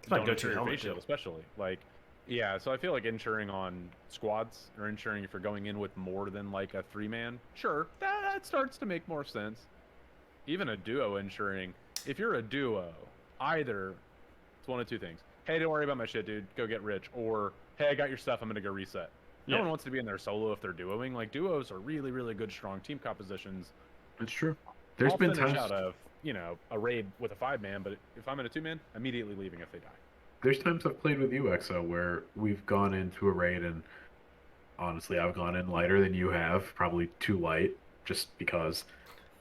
Don't insure your face shield, especially. Like, yeah, so I feel like insuring on squads, or insuring if you're going in with more than like a 3-man, sure, that starts to make more sense. Even a duo insuring, if you're a duo, either it's one of 2 things. Hey, don't worry about my shit, dude. Go get rich. Or, hey, I got your stuff. I'm going to go reset. No one wants to be in there solo if they're duoing. Like, duos are really, really good, strong team compositions. It's true. There's been times out of, a raid with a 5-man, but if I'm in a 2-man, immediately leaving if they die. There's times I've played with you, EXO, where we've gone into a raid and honestly, I've gone in lighter than you have, probably too light, just because,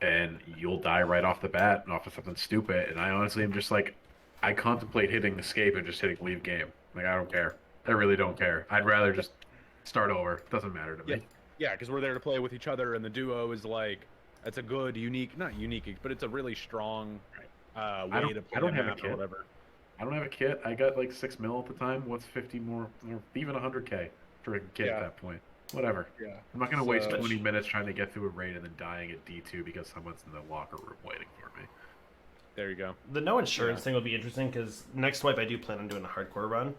and you'll die right off the bat off of something stupid. And I honestly am just like, I contemplate hitting escape and just hitting leave game. Like I don't care. I really don't care. I'd rather just start over. Doesn't matter to Yeah, me. yeah, because we're there to play with each other, and the duo is like, it's a good, unique, not unique, but it's a really strong way to I play a don't have a map or kit. whatever. I don't have a kit. I got like 6 mil at the time. What's 50 more, or even 100K for a kit at Yeah, that point? Whatever. yeah. I'm not gonna waste So 20 minutes trying to get through a raid and then dying at D2 because someone's in the locker room waiting for me. there you go. The no insurance Yeah. thing will be interesting because next wipe I do plan on doing a hardcore run.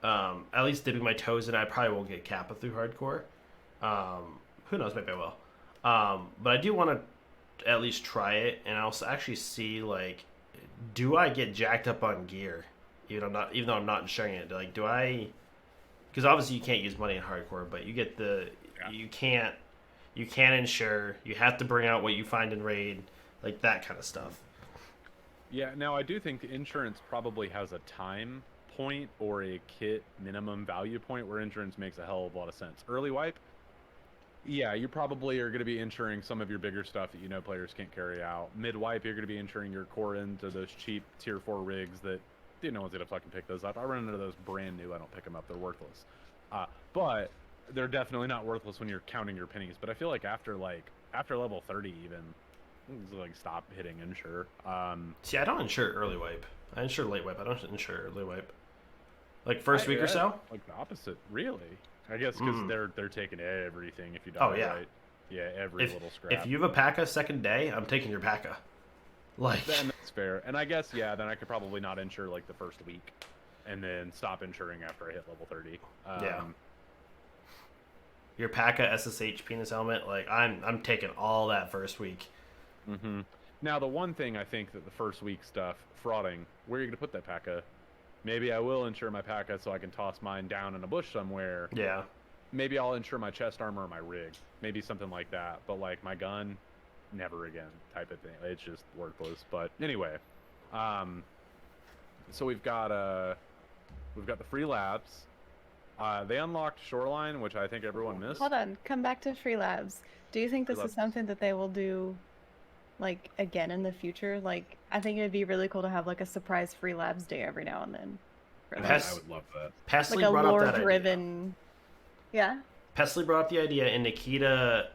At least dipping my toes in. I probably won't get Kappa through hardcore. Who knows? Maybe I will. But I do want to at least try it, and I'll actually see like, do I get jacked up on gear? Even though I'm not insuring it. Like, do I? Because obviously you can't use money in hardcore, but you get the Yeah. you can't insure. You have to bring out what you find in raid, like that kind of stuff. Yeah, now I do think the insurance probably has a time point or a kit minimum value point where insurance makes a hell of a lot of sense. Early wipe, yeah, you probably are going to be insuring some of your bigger stuff that you know players can't carry out. Mid wipe, you're going to be insuring your core into those cheap tier 4 rigs that no one's going to fucking pick those up. I run into those brand new, I don't pick them up, they're worthless. But they're definitely not worthless when you're counting your pennies. But I feel like after level 30 even, it's like stop hitting insure. See, I don't insure early wipe. I insure late wipe. I don't insure early wipe. Like first week or so. Like the opposite, really. I guess because they're taking everything if you die. Oh, yeah. Right? Yeah, every little scrap. If you have a P.A.K.A. second day, I'm taking your P.A.K.A. Like, then that's fair. And I guess then I could probably not insure like the first week, and then stop insuring after I hit level 30. Yeah. Your P.A.K.A. SSH penis helmet, like I'm taking all that first week. Mm-hmm. Now the one thing I think that the first week stuff, frauding, where are you gonna put that P.A.K.A.? Maybe I will insure my P.A.K.A. so I can toss mine down in a bush somewhere. Yeah. Maybe I'll insure my chest armor or my rig. Maybe something like that. But like my gun, never again type of thing. It's just worthless. But anyway, so we've got the free labs. They unlocked Shoreline, which I think everyone missed. Hold on, come back to free labs. Do you think this is something that they will do, like, again in the future? Like, I think it'd be really cool to have, like, a surprise free labs day every now and then. And Like, I would love that. Pestily like a brought up that idea. lore-driven... Yeah? Pestily brought up the idea, and Nikita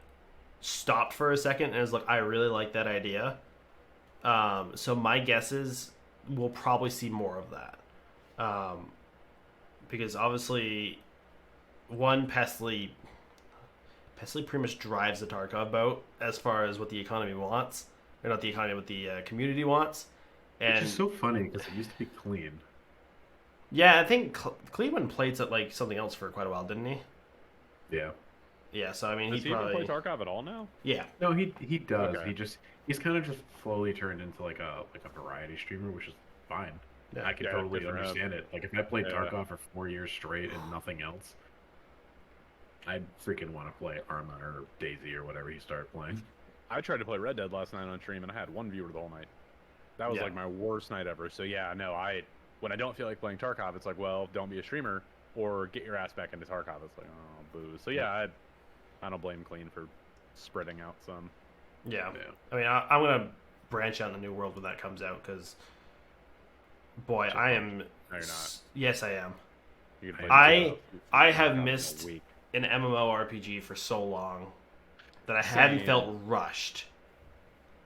stopped for a second and was like, I really like that idea. So my guess is we'll probably see more of that. Because obviously, one, Pestily pretty much drives the Tarkov boat as far as what the economy wants. Or not the economy, what the community wants. And Which is so funny because it used to be clean. yeah, I think Cleveland played like something else for quite a while, didn't he? Yeah. Yeah, so I mean, Does he probably even play Tarkov at all now? yeah. No, he does. Okay. He's kind of just slowly turned into like a variety streamer, which is fine. Yeah. I can Yeah, totally good for him. understand it. Like if I played Yeah. Tarkov for 4 years straight and nothing else, I'd freaking want to play Arma or Daisy or whatever he started playing. I tried to play Red Dead last night on stream, and I had one viewer the whole night. That was Yeah. like my worst night ever. So yeah, no, when I don't feel like playing Tarkov, it's like, well, don't be a streamer or get your ass back into Tarkov. It's like, oh, boo. So yeah, I don't blame Clean for spreading out some. Yeah. Yeah. I mean, I'm going to branch out in the new world when that comes out because, boy, I am. No, you're not. Yes, I am. You can play I have Tarkov in a missed week. an MMORPG for so long that I hadn't Same. felt rushed.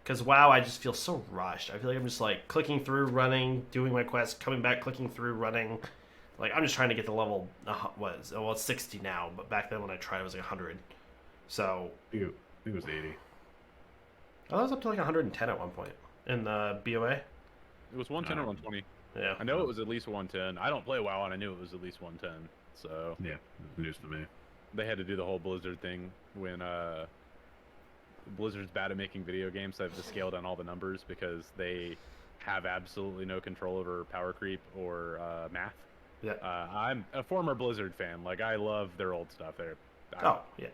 Because, wow, I just feel so rushed. I feel like I'm just like clicking through, running, doing my quest, coming back, clicking through, running. Like, I'm just trying to get the level, it's 60 now, but back then when I tried it was like 100. So, I think it was 80. I was up to like 110 at one point in the BOA. It was 110 or 120. Yeah. I know it was at least 110. I don't play WoW, and I knew it was at least 110. So Yeah, it was news to me. they had to do the whole Blizzard thing when Blizzard's bad at making video games. So they have to scale down all the numbers because they have absolutely no control over power creep or math. Yeah. I'm a former Blizzard fan. Like, I love their old stuff. Oh, yeah.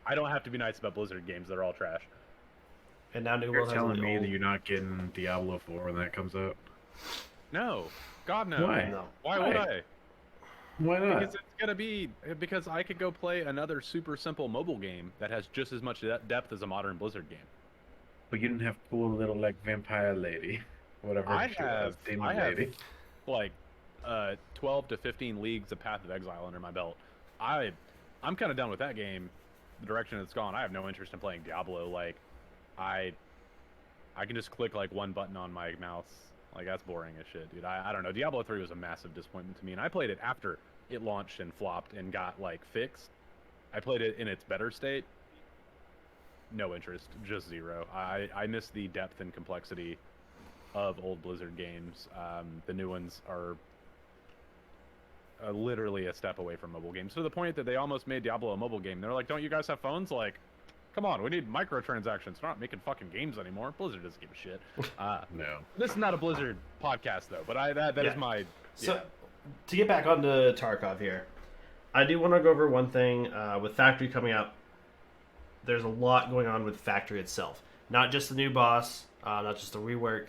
I don't have to be nice about Blizzard games. They're all trash. And now New You're World has telling the me old... that you're not getting Diablo 4 when that comes out? No. God, no. Why? No. Why would Why? I? Why not? Because it's gonna be because I could go play another super simple mobile game that has just as much depth as a modern Blizzard game. But you didn't have cool little like vampire lady, whatever she was, I demon have lady. like 12 to 15 leagues of Path of Exile under my belt. I I'm kind of done with that game. The direction it's gone. I have no interest in playing Diablo. Like I I can just click like one button on my mouse. Like that's boring as shit, dude. I don't know. Diablo 3 was a massive disappointment to me, and I played it after it launched and flopped and got like fixed. I played it in its better state. No interest, just zero. I miss the depth and complexity of old Blizzard games. The new ones are literally a step away from mobile games, to the point that they almost made Diablo a mobile game. They're like, "Don't you guys have phones?" Like, come on, we need microtransactions. We're not making fucking games anymore. Blizzard doesn't give a shit. No. This is not a Blizzard podcast though, but that Yeah. is my So, to get back onto Tarkov here, I do want to go over one thing with Factory coming up. There's a lot going on with Factory itself. Not just the new boss, not just the rework,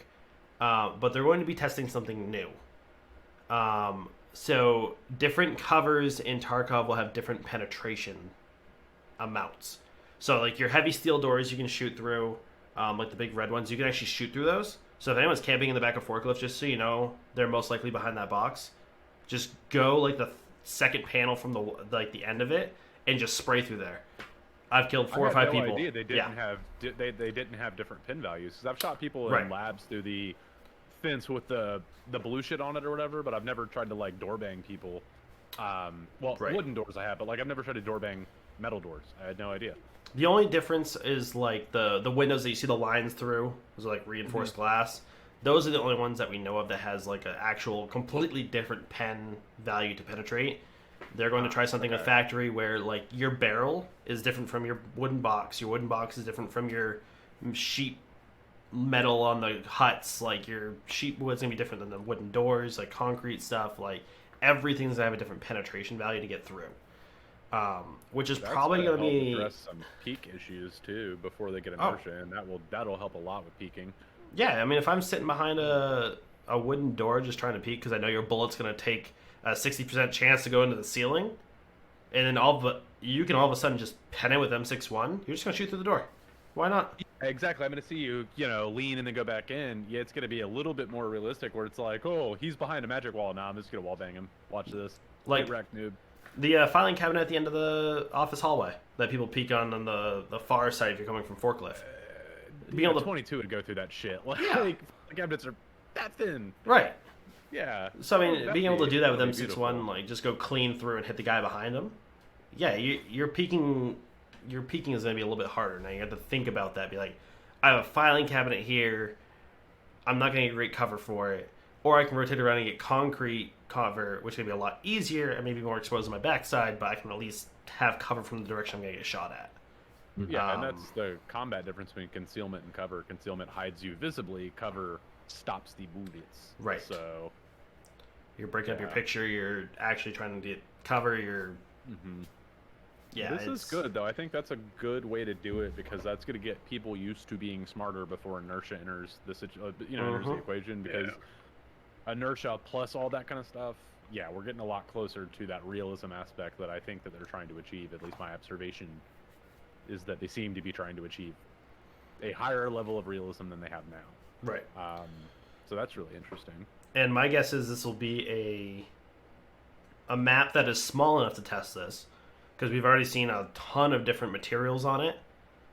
but they're going to be testing something new. So different covers in Tarkov will have different penetration amounts. So like your heavy steel doors you can shoot through, like the big red ones, you can actually shoot through those. So if anyone's camping in the back of forklift, just so you know, they're most likely behind that box. Just go like the second panel from the end of it and just spray through there. I've killed four or five people. Idea they didn't have they didn't have different pin values. Because I've shot people in Right. labs through the fence with the blue shit on it or whatever, but I've never tried to like door bang people. Well, Right. wooden doors I have, but like I've never tried to door bang metal doors. I had no idea. The only difference is like the windows that you see the lines through, those are like reinforced glass. Those are the only ones that we know of that has like an actual completely different pen value to penetrate. They're going to try something with Factory where like your barrel is different from your wooden box. Your wooden box is different from your sheet metal on the huts. Like your sheet wood's gonna be different than the wooden doors, like concrete stuff. Like everything's gonna have a different penetration value to get through. Which is That's probably gonna going to help be address some peak issues too before they get inertia, and that'll help a lot with peaking. Yeah, I mean, if I'm sitting behind a wooden door just trying to peek because I know your bullet's going to take a 60% chance to go into the ceiling, and then you can all of a sudden just pen it with M61, you're just going to shoot through the door. Why not? Exactly. I'm going to see you, lean and then go back in. Yeah, it's going to be a little bit more realistic where it's like, oh, he's behind a magic wall now. I'm just going to wall bang him. Watch this. Like- Get wrecked, noob. The filing cabinet at the end of the office hallway that people peek on the far side if you're coming from forklift. Being able to 22 would go through that shit. Like, Yeah. the cabinets are that thin. Right. Yeah. So I mean, That'd being able to be do that with really M61, beautiful. like just go clean through and hit the guy behind him. Yeah, you're peeking. Your peeking is going to be a little bit harder. Now you have to think about that. Be like, I have a filing cabinet here. I'm not going to get great cover for it, or I can rotate around and get concrete cover, which is going to be a lot easier and maybe more exposed to my backside. But I can at least have cover from the direction I'm going to get shot at. Yeah, and that's the combat difference between concealment and cover. Concealment hides you visibly. Cover stops the bullets. Right. So. You're breaking up your Yeah. picture. You're actually trying to get cover. You're yeah. This is good though. I think that's a good way to do it because that's going to get people used to being smarter before inertia enters enters the equation. Because inertia plus all that kind of stuff, yeah, we're getting a lot closer to that realism aspect that I think that they're trying to achieve. At least my observation is that they seem to be trying to achieve a higher level of realism than they have now. Right. So that's really interesting. And my guess is this will be a map that is small enough to test this, because we've already seen a ton of different materials on it.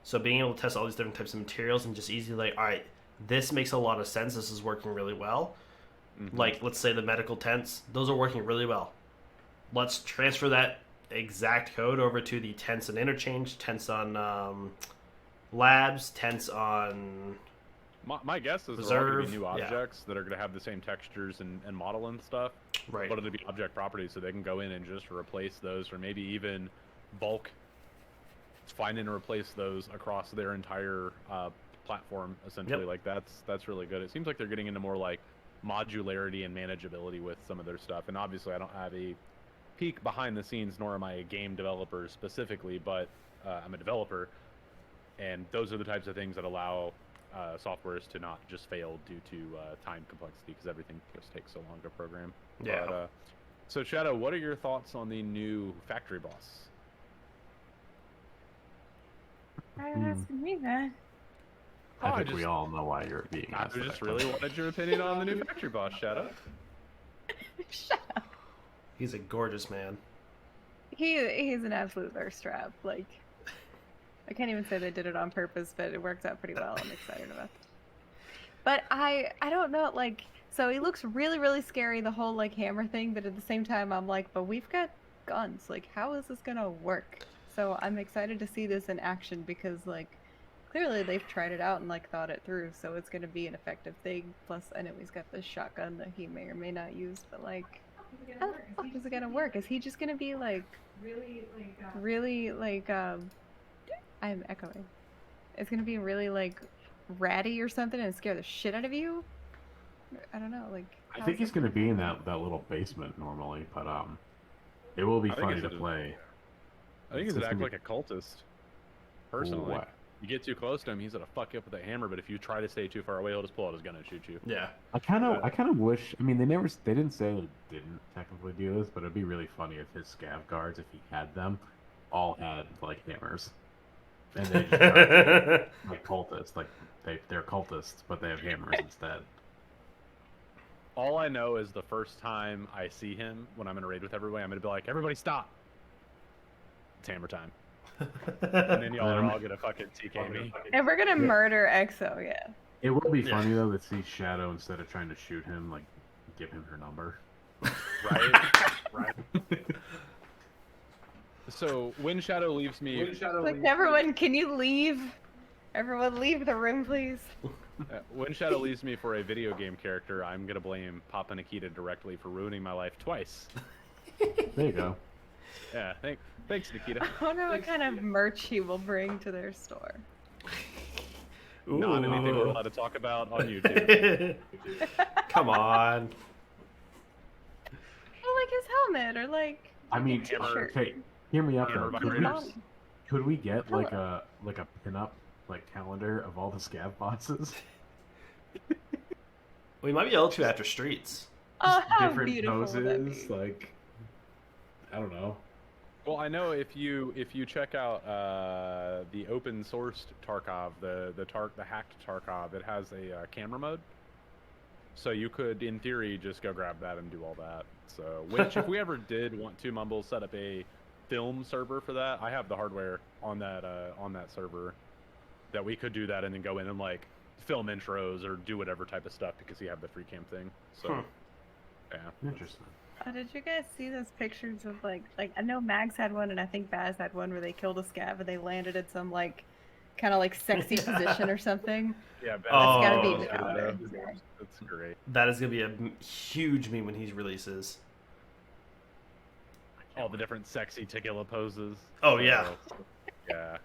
So being able to test all these different types of materials and just easily like, all right, this makes a lot of sense. This is working really well. Like, let's say the medical tents, those are working really well. Let's transfer that exact code over to the tents and interchange, tents on labs, tents on My guess is there are reserve. going to be new Yeah. objects that are going to have the same textures and model and stuff. right. But it'll be object properties, so they can go in and just replace those, or maybe even bulk find and replace those across their entire platform. Essentially, Yep. like that's really good. It seems like they're getting into more like modularity and manageability with some of their stuff. And obviously, I don't have a peek behind the scenes, nor am I a game developer specifically, but I'm a developer, and those are the types of things that allow softwares to not just fail due to time complexity, because everything just takes so long to program. Yeah. But, So Shadow, what are your thoughts on the new factory boss? Why are you asking me that? Oh, I think we all know why you're being I asked just that really question. wanted your opinion on the new factory boss, Shadow. Shut up. He's a gorgeous man. He's an absolute thirst trap. Like, I can't even say they did it on purpose, but it works out pretty well. I'm excited about it. But I don't know, like, so he looks really, really scary, the whole, like, hammer thing, but at the same time, I'm like, but we've got guns. Like, how is this gonna work? So I'm excited to see this in action because, like, clearly they've tried it out and, like, thought it through, so it's gonna be an effective thing. Plus, I know he's got this shotgun that he may or may not use, but, like, how the fuck is it gonna work? Is he just gonna be, like, really, like, I'm echoing. It's gonna be really, like, ratty or something and scare the shit out of you? I don't know, like... I think he's going to be in that little basement normally, but it will be I think funny it's to a- play. I think he's It's gonna act gonna like a cultist. Personally, What? you get too close to him, he's gonna fuck you up with a hammer. But if you try to stay too far away, he'll just pull out his gun and shoot you. Yeah. I kind of wish. I mean, they didn't say it didn't technically do this, but it'd be really funny if his scav guards, if he had them, all had like hammers, and they just are, like cultists, like they're cultists, but they have hammers instead. All I know is the first time I see him when I'm in a raid with everybody, I'm gonna be like, "Everybody stop! It's hammer time." And then y'all are all gonna fucking TK me. And we're gonna murder EXO, yeah. It will be Yeah. funny though to see Shadow, instead of trying to shoot him, like give him her number. Right? Right. So when Shadow leaves me, Like, everyone, can you leave? Everyone leave the room, please. when Shadow leaves me for a video game character, I'm gonna blame Papa Nikita directly for ruining my life twice. There you go. Yeah, thanks Nikita. I wonder what kind of merch he will bring to their store. Not anything we're allowed to talk about on YouTube. Come on. Or like his helmet, or like... I mean, t-shirt. okay, hear me out Hammer though. vibrators. Could we get like a pinup like calendar of all the scav bosses? We might be able to after Streets. Oh, how Different beautiful would that poses, be? like I don't know. Well, I know if you check out the open sourced Tarkov, the hacked Tarkov, it has a camera mode. So you could, in theory, just go grab that and do all that. So, which if we ever did want to, Mumble, set up a film server for that, I have the hardware on that server that we could do that and then go in and like film intros or do whatever type of stuff because you have the free cam thing. So, yeah. Interesting. Oh, did you guys see those pictures of like I know Mags had one and I think Baz had one where they killed a scav and they landed at some like kind of like sexy position or something? Yeah, That's gotta be Oh, Twitter. That's great. That is gonna be a huge meme when he releases. All the different sexy tequila poses. Oh, yeah. Yeah.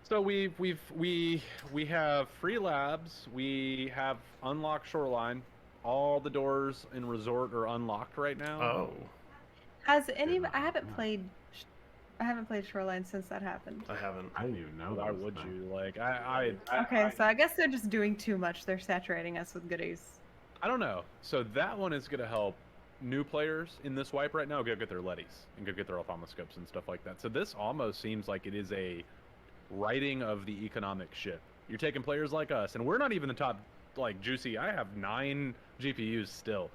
So we have free labs. We have unlocked shoreline. All the doors in resort are unlocked right now. Oh. Has any? I haven't played Shoreline since that happened. I haven't. I didn't even know that. Why was a would thing. you? Like Okay, so I guess they're just doing too much. They're saturating us with goodies. I don't know. So that one is gonna help new players in this wipe right now go get their letties and go get their ophthalmoscopes and stuff like that. So this almost seems like it is a writing of the economic ship. You're taking players like us, and we're not even the top, like, juicy. I have 9 GPUs still.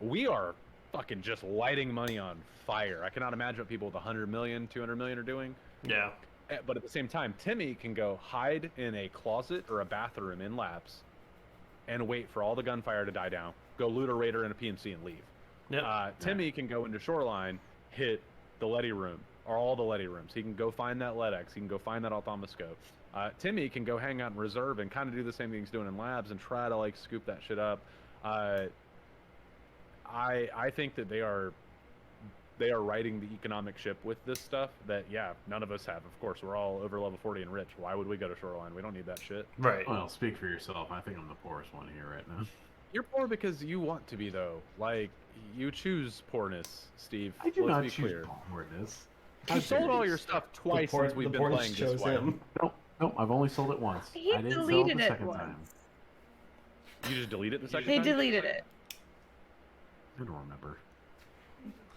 We are fucking just lighting money on fire. I cannot imagine what people with 100 million, 200 million are doing. Yeah. But at the same time, Timmy can go hide in a closet or a bathroom in labs and wait for all the gunfire to die down, go loot a raider and a PMC and leave. Yep. Timmy can go into Shoreline, hit the Letty room, or all the Letty rooms. He can go find that LEDX. He can go find that ophthalmoscope. Timmy can go hang out in reserve and kind of do the same thing he's doing in labs and try to like scoop that shit up. I think that they are writing the economic ship with this stuff that, yeah, none of us have. Of course, we're all over level 40 and rich. Why would we go to Shoreline? We don't need that shit. Right. Well, speak for yourself. I think I'm the poorest one here right now. You're poor because you want to be, though. Like, you choose poorness, Steve. I do Let's not be choose clear. poorness. You sold all your stuff twice since we've been playing this chose way. him. Nope, I've only sold it once. He I didn't sell it deleted the it second time. once. You just delete it the second He time? deleted it. I don't remember.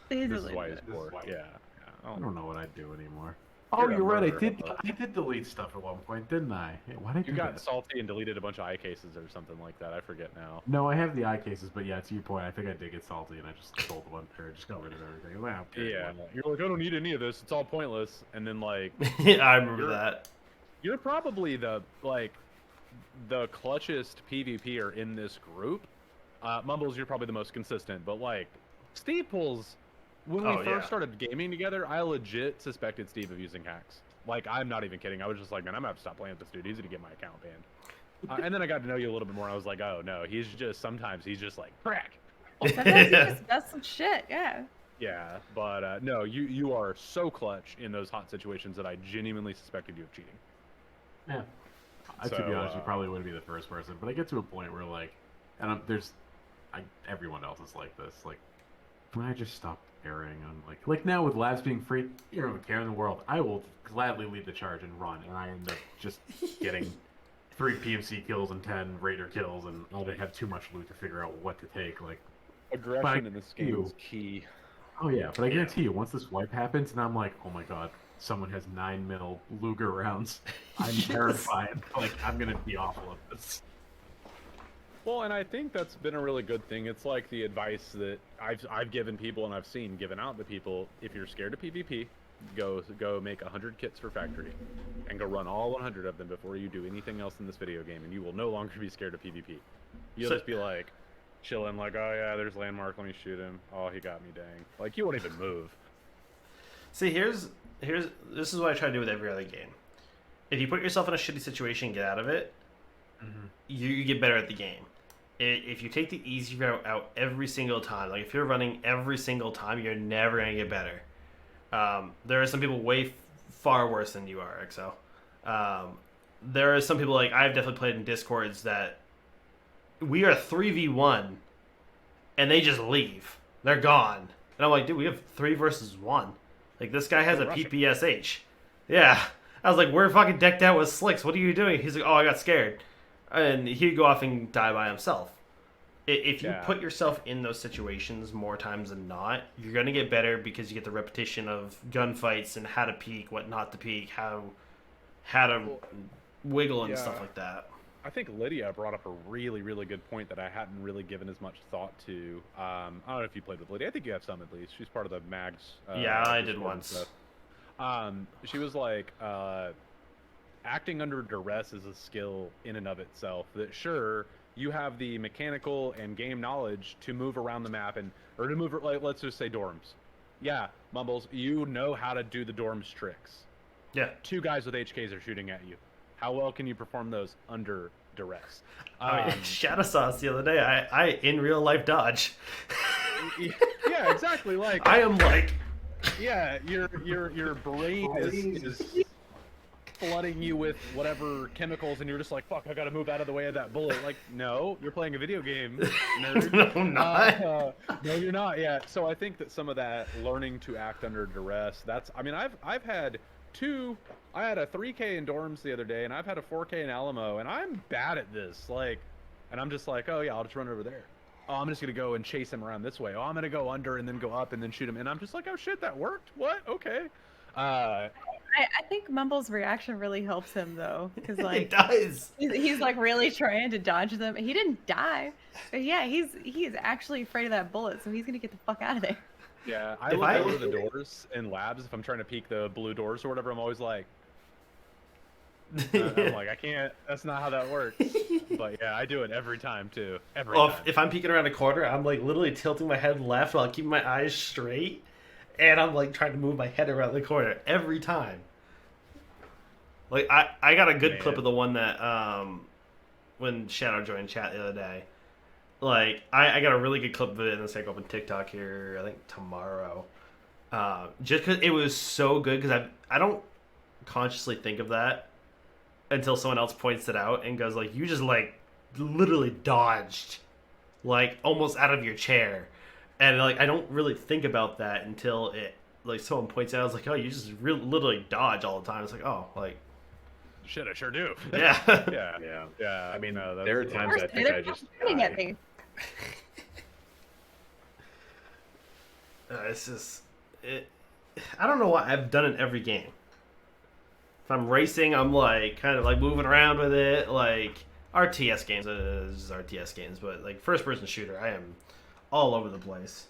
He's This a is why he's loser. poor. Yeah. I don't know what I do anymore. You're Oh, a you're right. murderer, huh? I did delete stuff at one point, didn't I? Yeah, why did I do You got that? salty and deleted a bunch of eye cases or something like that. I forget now. No, I have the eye cases, but yeah, to your point, I think I did get salty and I just sold one or just got rid of everything. Wow, okay, Yeah. well, You're like, I don't need any of this. It's all pointless. And then like, I remember You're- that. you're probably the clutchest PvPer in this group. Mumbles, you're probably the most consistent, but like, Steve pulls. When we Oh, first yeah. started gaming together, I legit suspected Steve of using hacks. Like, I'm not even kidding. I was just like, man, I'm gonna have to stop playing with this dude. He's gonna get my account banned. And then I got to know you a little bit more. And I was like, oh no, sometimes he's just like crack. Sometimes he just does some shit. Yeah. Yeah, but no, you are so clutch in those hot situations that I genuinely suspected you of cheating. yeah. To be honest, you probably wouldn't be the first person, but I get to a point where like, and everyone else is like this. Like, can I just stop caring? On like now with labs being free, you don't even care in the world. I will gladly lead the charge and run, and I end up just getting 3 PMC kills and 10 Raider kills, and I have too much loot to figure out what to take. Like, Aggression in this game you- is key. oh yeah, but I guarantee you, once this wipe happens, and I'm like, oh my god, someone has 9mm Luger rounds. I'm terrified. Like, I'm gonna be awful at this. Well, and I think that's been a really good thing. It's like the advice that I've given people and I've seen given out to people. If you're scared of PvP, go make 100 kits for factory, and go run all 100 of them before you do anything else in this video game, and you will no longer be scared of PvP. You'll just be like chilling, like, oh yeah, there's landmark, let me shoot him. Oh, he got me, dang. Like, you won't even move. See, this is what I try to do with every other game. If you put yourself in a shitty situation, get out of it. You get better at the game. If you take the easy route out every single time, like if you're running every single time, you're never gonna get better. There are some people way far worse than you are, XO. There are some people, like I've definitely played in Discords that we are 3v1 and they just leave. They're gone. And I'm like, dude, we have 3 versus 1. Like, this guy has a Rushing. PPSH. Yeah. I was like, we're fucking decked out with slicks. What are you doing? He's like, oh, I got scared. And he'd go off and die by himself. If you put yourself in those situations more times than not, you're going to get better because you get the repetition of gunfights and how to peek, what not to peek, how to wiggle and stuff like that. I think Lydia brought up a really, really good point that I hadn't really given as much thought to. I don't know if you played with Lydia. I think you have some at least. She's part of the Mags. Yeah, I did Discord once. stuff. She was like, acting under duress is a skill in and of itself. That sure, you have the mechanical and game knowledge to move around the map or to move, like, let's just say dorms. Yeah, Mumbles, you know how to do the dorms tricks. Yeah. 2 guys with HKs are shooting at you. How well can you perform those under duress? Shadow Sauce the other day, I in real life dodge. Yeah, exactly. Like, I am like, yeah, your brain is flooding you with whatever chemicals, and you're just like, fuck, I gotta move out of the way of that bullet. Like, no, you're playing a video game, nerd. no, I'm not. No, you're not. Yeah. So I think that some of that learning to act under duress. I mean, I've had 2. I had a 3K in dorms the other day, and I've had a 4K in Alamo, and I'm bad at this. Like, and I'm just like, oh yeah, I'll just run over there. Oh, I'm just gonna go and chase him around this way. Oh, I'm gonna go under and then go up and then shoot him. And I'm just like, oh shit, that worked. What? Okay. I think Mumble's reaction really helps him though, because It like does. he's like really trying to dodge them. He didn't die, but yeah, he is actually afraid of that bullet, so he's gonna get the fuck out of there. Yeah, If look I- over the doors in labs if I'm trying to peek the blue doors or whatever. I'm always like, I'm like, I can't. That's not how that works. But yeah, I do it every time too. Every Well, time. if I'm peeking around a corner, I'm like literally tilting my head left while keeping my eyes straight, and I'm like trying to move my head around the corner every time. Like I got a good clip of the one that when Shadow joined chat the other day. Like I got a really good clip of it, and it's like up on TikTok here. I think tomorrow. Just because it was so good, because I don't consciously think of that until someone else points it out and goes like, you just like literally dodged like almost out of your chair, and like I don't really think about that until it like someone points out. I was like, oh, you just literally dodge all the time. It's like, oh, like Shit, I sure do. yeah. Yeah. I mean, no, there are that's- times I think I just pointing at die. me. It's just it. I don't know why I've done it every game. If I'm racing, I'm like kind of like moving around with it. Like RTS games, just RTS games, but like first person shooter, I am all over the place.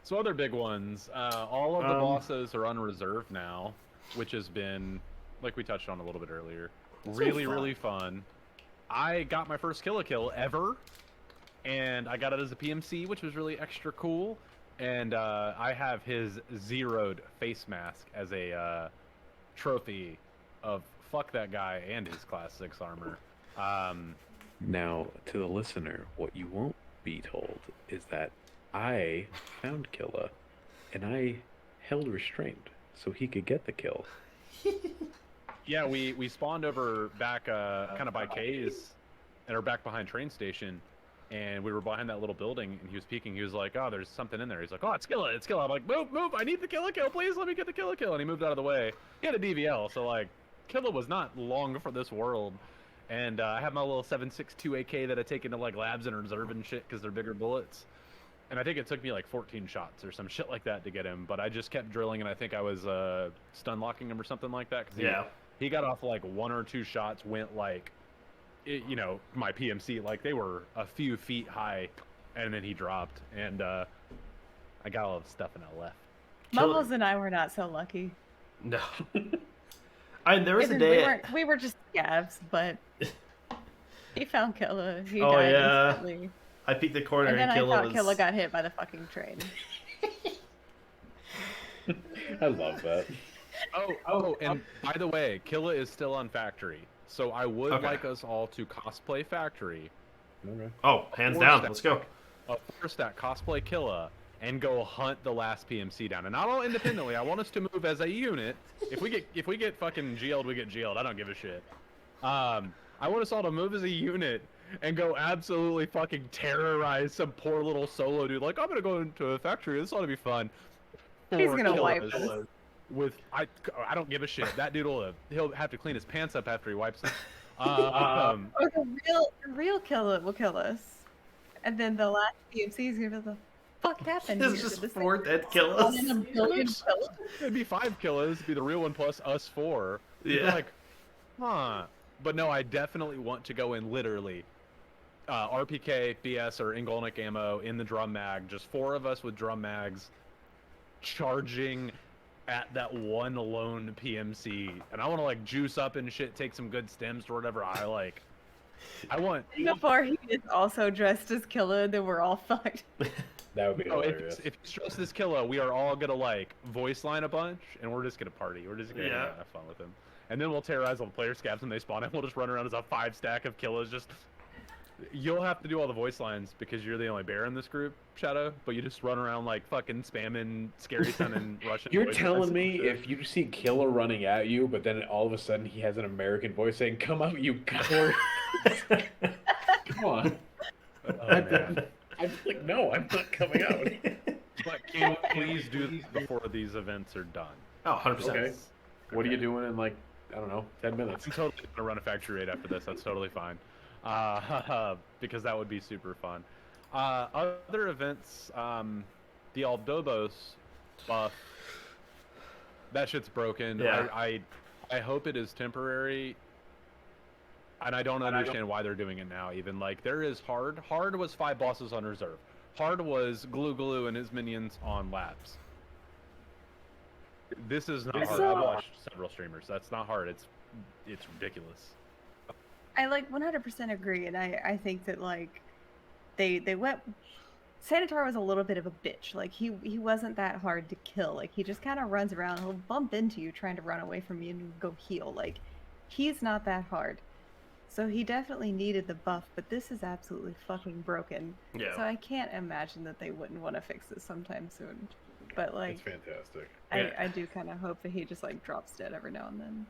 So other big ones. All of the bosses are on reserve now, which has been, like we touched on a little bit earlier, really fun. I got my first kill ever, and I got it as a PMC, which was really extra cool. And I have his zeroed face mask as a trophy of fuck that guy and his class 6 armor. Now, to the listener, what you won't be told is that I found Killa, and I held restraint so he could get the kill. Yeah, we spawned over back kind of by K's, and are back behind train station, and we were behind that little building, and he was peeking. He was like, "Oh, there's something in there." He's like, "Oh, it's Killa, it's Killa." I'm like, "Move! I need the kill! Please let me get the kill!" And he moved out of the way. He had a DVL, so like, Killa was not long for this world. And I have my little 7.62 AK that I take into like labs and reserve and shit because they're bigger bullets. And I think it took me like 14 shots or some shit like that to get him, but I just kept drilling, and I think I was stun locking him or something like that. Cause he got off like 1 or 2 shots, went like, you know, my PMC, like they were a few feet high, and then he dropped, and I got all the stuff and I left. Mumbles and I were not so lucky. No. There was a day we were just scavs, but he found Killa. He Oh, died yeah. instantly. I peeked the corner And then I Killa thought was... Killa got hit by the fucking train. I love that. Oh, and by the way, Killa is still on Factory, so I would like us all to cosplay Factory. Okay. Oh, hands down. Let's go. First that cosplay Killa and go hunt the last PMC down, and not all independently. I want us to move as a unit. If we get fucking GL'd, we get GL'd. I don't give a shit. I want us all to move as a unit and go absolutely fucking terrorize some poor little solo dude. Like, I'm gonna go into a factory. This ought to be fun. He's gonna Kill wipe us us. with I don't give a shit. That dude he'll have to clean his pants up after he wipes it. Or the real Killa will kill us, and then the last PMC is gonna be the fuck happened. It's here? just Did this 4 thing dead spawn Killas. in a billion Killas? It'd be 5 Killas, it'd be the real one plus us 4. Yeah. Like, huh. But no, I definitely want to go in literally RPK, BS, or Ingolnik ammo in the drum mag. Just 4 of us with drum mags charging at that one lone PMC. And I want to like juice up and shit, take some good stems or whatever I like. I want... Before he is also dressed as Killa, then we're all fucked. That would be hilarious. If you stress this Killa, we are all gonna like voice line a bunch, and we're just gonna party. We're just gonna have fun with him, and then we'll terrorize all the player scabs when they spawn, and we'll just run around as a 5 stack of Killas. Just you'll have to do all the voice lines because you're the only bear in this group, Shadow. But you just run around like fucking spamming scary sounding Russian. You're telling me if you see Killa running at you, but then all of a sudden he has an American voice saying, "Come out, you coward!" Come on. Oh, man. I'm like, no, I'm not coming out. But can you please do this before these events are done? Oh, 100%. Okay. What are you doing in like, I don't know, 10 minutes? I'm totally gonna run a factory raid after this. That's totally fine. Because that would be super fun. Other events, the Aldobos buff, that shit's broken. Yeah. I hope it is temporary. And I don't understand why they're doing it now, even. Like, there is Hard. Hard was 5 bosses on reserve. Hard was Glue and his minions on labs. This is not hard. I've watched several streamers. That's not hard. It's ridiculous. I like 100% agree, and I think that like they went. Sanitar was a little bit of a bitch. Like he wasn't that hard to kill. Like he just kind of runs around. He'll bump into you trying to run away from you and go heal. Like he's not that hard. So he definitely needed the buff, but this is absolutely fucking broken. Yeah. So I can't imagine that they wouldn't want to fix this sometime soon. But like, It's fantastic. I do kind of hope that he just like drops dead every now and then.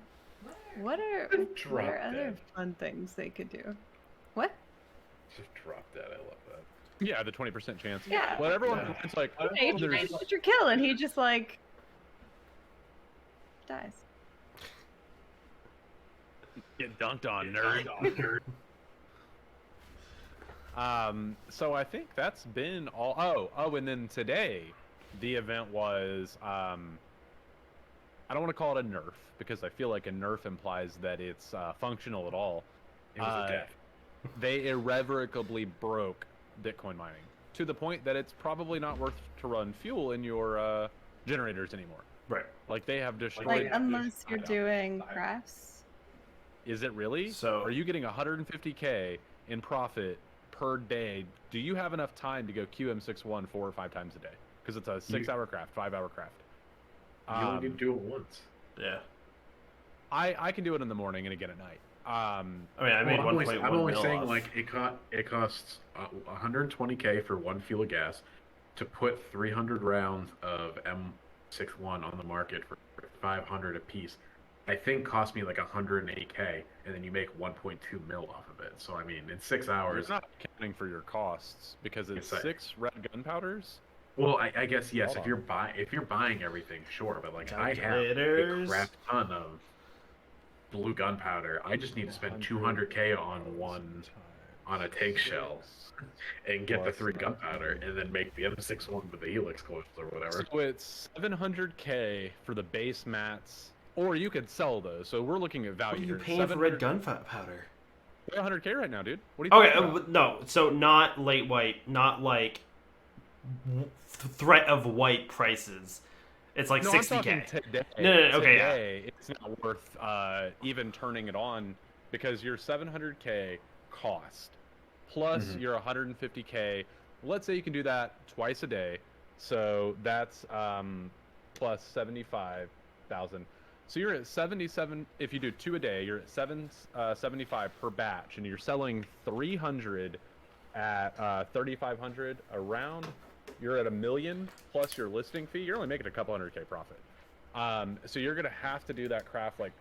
What are other dead. fun things they could do? What? Just drop that. I love that. Yeah, the 20% chance. Yeah. But everyone, it's like, Hey, there's... what you're killing? He just like dies. Get dunked on, nerd. So I think that's been all. And then today, the event was. I don't want to call it a nerf because I feel like a nerf implies that it's functional at all. It was a death. They irrevocably broke Bitcoin mining to the point that it's probably not worth to run fuel in your generators anymore. Right. Like they have destroyed. Like unless you're doing crafts. Is it really? So are you getting 150K in profit per day? Do you have enough time to go QM61 4 or 5 times a day? Because it's a 6-hour craft, 5-hour craft. You only need to do it once. Yeah. I can do it in the morning and again at night. I made I'm only, 1.1 I'm only mil saying off. like it costs 120K for 1 fuel of gas to put 300 rounds of M61 on the market for 500 a piece. I think cost me like 180K, and then you make 1.2 mil off of it. So I mean, in 6 hours. It's not accounting for your costs because it's 6 red gunpowders. Well, I guess yes. Hold If you're buying everything, sure. But like I have a Calculators. crap ton of blue gunpowder. I just need to spend 200K on a tank shell and get the 3 gunpowder, and then make the M61 with the helix coils or whatever. So it's 700K for the base mats, or you could sell those. So we're looking at value What are you here. paying for red gunpowder? They're 100K right now, dude. What are you Okay, talking about? no. So not late white, not like threat of white prices. It's like No, 60K. I'm talking today. No, okay, yeah. Today, it's not worth even turning it on because your 700K cost plus your 150K. Let's say you can do that twice a day, so that's plus 75,000. So you're at 77. If you do 2 a day, you're at 775 per batch, and you're selling 300 at 3,500 a round. You're at $1 million plus your listing fee. You're only making a couple 100K profit. So you're gonna have to do that craft like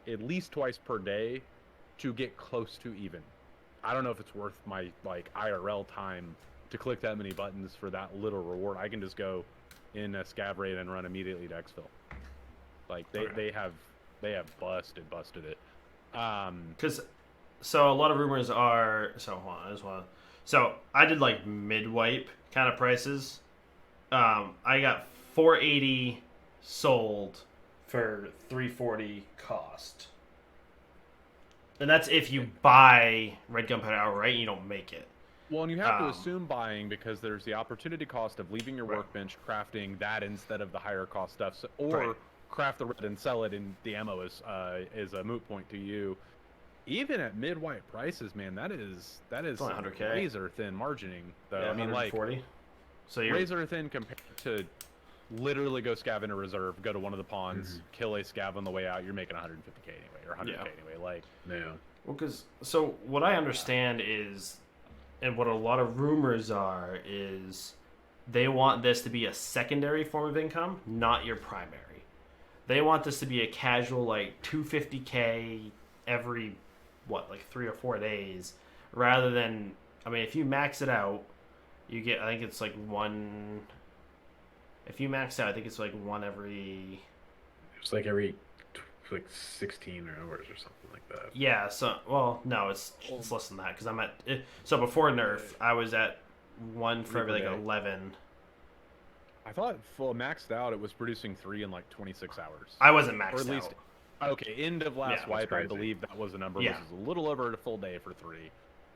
at least twice per day to get close to even. I don't know if it's worth my like IRL time to click that many buttons for that little reward. I can just go in a scav raid and run immediately to exfil. Like they have busted it. Because so a lot of rumors are so I did like mid wipe kind of prices. I got 480 sold for 340 cost, and that's if you buy red gunpowder outright and you don't make it. Well, and you have to assume buying because there's the opportunity cost of leaving your workbench, crafting that instead of the higher cost stuff, or craft the red and sell it, and the ammo is a moot point to you. Even at mid-white prices, man, that is only 100K. razor thin margining. Though Yeah, I mean, like 140. So you're razor thin compared to literally go scav in a reserve, go to one of the ponds, kill a scav on the way out. You're making 150K anyway, or 100K anyway. Like, Yeah. well, because so what I understand is, and what a lot of rumors are, is they want this to be a secondary form of income, not your primary. They want this to be a casual, like 250K every, like 3 or 4 days, rather than, I mean, if you max it out, you get, I think it's like one, if you max out, I think it's like one every... It's like every like 16 hours or something like that. Yeah, so, well, no, it's less than that, because I'm at, so before nerf, I was at one for every, like, 11. I thought full maxed out, it was producing 3 in like 26 hours. I wasn't maxed or at least, out. Okay, end of last Yeah, wipe, I crazy. believe that was the number. Yeah. Which is a little over a full day for 3.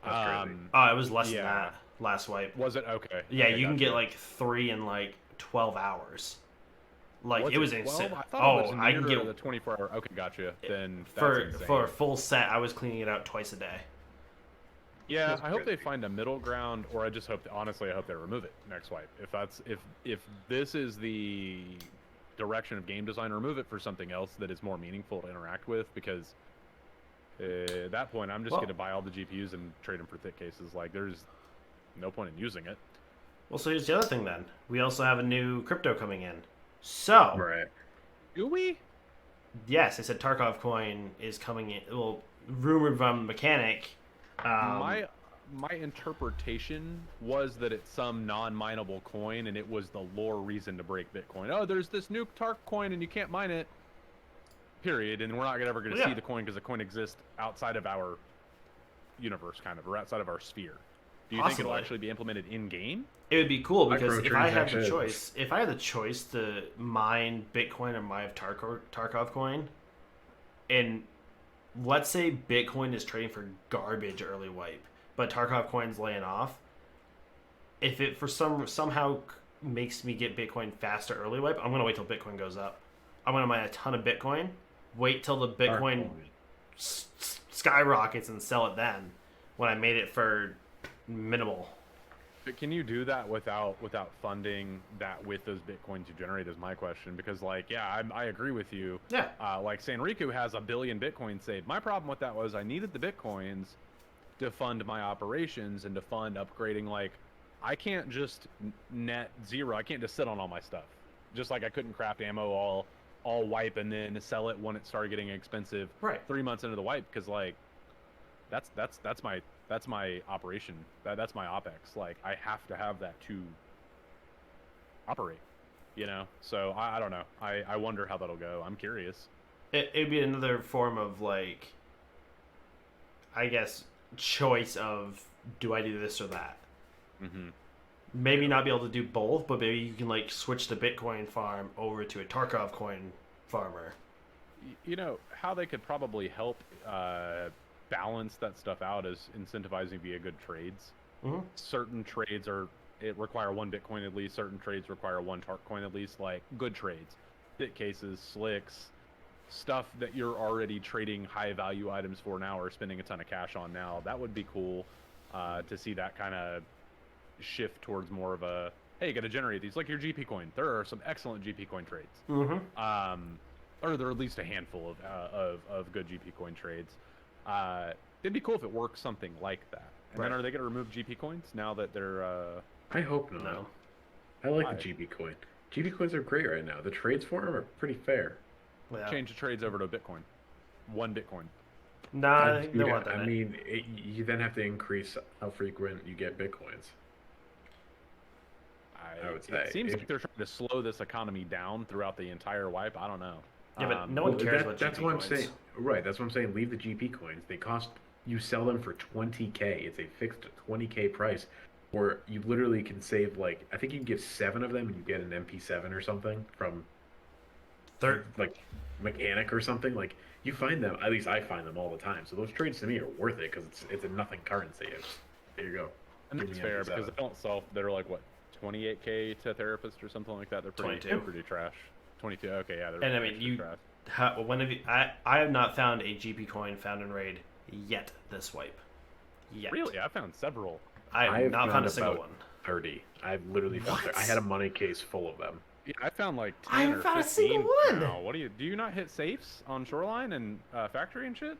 That's crazy. Oh, it was less than yeah. that last wipe. Was it? Okay. Yeah, Okay, you can gotcha. get like 3 in like 12 hours. Like it was 12? insane. I thought it was I can nearer get the 24-hour. Okay, gotcha. Then that's for insane. a full set. I was cleaning it out twice a day. Yeah, That's I hope they crazy. find a middle ground, or I just hope, honestly, I hope they remove it next wipe. If this is the direction of game design, remove it for something else that is more meaningful to interact with. Because at that point, I'm just Well- going to buy all the GPUs and trade them for thick cases. Like, there's no point in using it. Well, so here's the other thing then. We also have a new crypto coming in. So, Right. Do we? yes, I said Tarkov coin is coming in. Well, rumored from Mechanic. My interpretation was that it's some non-mineable coin, and it was the lore reason to break Bitcoin. Oh, there's this new Tark coin, and you can't mine it. Period. And we're not ever going to Yeah. see the coin because the coin exists outside of our universe, kind of, or outside of our sphere. Do you think it'll Possibly. actually be implemented in game? It would be cool because if I had the Microtransactions. choice, to mine Bitcoin or mine Tarkov coin, and let's say Bitcoin is trading for garbage early wipe, but Tarkov coin's laying off. If it for somehow makes me get Bitcoin faster early wipe, I'm gonna wait till Bitcoin goes up. I'm gonna mine a ton of Bitcoin. Wait till the Bitcoin skyrockets and sell it then, when I made it for minimal. But can you do that without funding that with those bitcoins you generate? Is my question, because like, yeah, I agree with you. Yeah. Like Sanriku has 1 billion bitcoins saved. My problem with that was I needed the bitcoins to fund my operations and to fund upgrading. Like, I can't just net zero. I can't just sit on all my stuff. Just like I couldn't craft ammo all wipe and then sell it when it started getting expensive. Right. 3 months into the wipe, because like that's my operation. That's my OpEx. Like, I have to have that to operate, you know? So I don't know. I wonder how that'll go. I'm curious. It'd be another form of, like, I guess, choice of, do I do this or that? Mm-hmm. Maybe not be able to do both, but maybe you can, like, switch the Bitcoin farm over to a Tarkov coin farmer. You know, how they could probably help balance that stuff out is incentivizing via good trades. Mm-hmm. Certain trades require 1 Bitcoin at least. Certain trades require 1 Tark coin at least. Like, good trades, bit cases, slicks, stuff that you're already trading high value items for now or spending a ton of cash on now. That would be cool to see that kind of shift towards more of a, hey, you got to generate these, like your GP coin. There are some excellent GP coin trades. Mm-hmm. Or there are at least a handful of good GP coin trades. It'd be cool if it worked something like that. And then are they going to remove GP coins now that they're... I hope not. No. I like the GP coin. GP coins are great right now. The trades for them are pretty fair. Yeah. change the trades over to Bitcoin. 1 Bitcoin. Nah, I think they Dude, want that. I mean, you then have to increase how frequent you get Bitcoins. I would say. It seems like they're trying to slow this economy down throughout the entire wipe. I don't know. Yeah, but no one cares about That's GP what I'm coins. saying. Right, that's what I'm saying. Leave the GP coins. They cost, you sell them for 20K. It's a fixed 20K price. Or you literally can save, like, I think you can give 7 of them and you get an MP7 or something from, like, Mechanic or something. Like, you find them, at least I find them all the time. So those trades to me are worth it because it's a nothing currency. There you go. And Give that's me fair MP7. because they don't sell. They're like, what, 28K to therapist or something like that. They're pretty 22. pretty trash. 22. Okay, yeah. They're And I mean, extra you trash. when have you? I have not found a GP coin found in raid yet this wipe. Yet. Really, I found several. I have not found a single about one. 30. I've literally found What? I had a money case full of them. Yeah, I found like 10 I or haven't found a 15 single one! now. What do you not hit safes on Shoreline and factory and shit?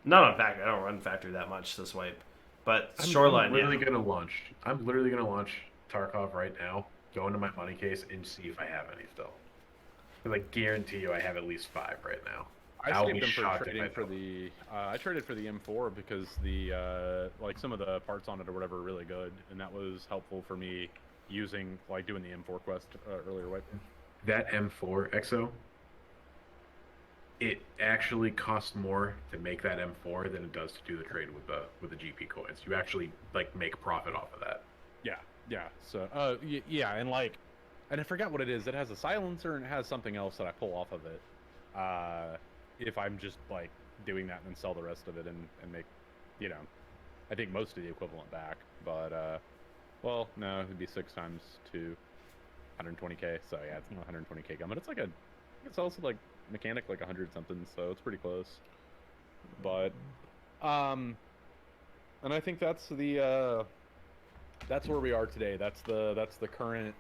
Not on factory. I don't run factory that much this wipe, but I'm shoreline. literally Yeah. gonna launch. I'm literally gonna launch Tarkov right now. Go into my money case and see if I have any still. Because I guarantee you, I have at least 5 right now. I I'll saved be them for shocked if trading I for don't. the. I traded for the M4 because the like some of the parts on it or whatever are really good, and that was helpful for me using like doing the M4 quest earlier. Wipe. That M4 EXO, it actually costs more to make that M4 than it does to do the trade with the GP coins. You actually like make profit off of that. Yeah. So yeah, and like, and I forgot what it is. It has a silencer and it has something else that I pull off of it. If I'm just like doing that and then sell the rest of it and make, you know, I think most of the equivalent back. But well, no, it'd be 6 times 2, 120K. So yeah, it's not 120K gun, but it's like it's also like mechanic like 100 something. So it's pretty close. But and I think that's the that's where we are today. That's the current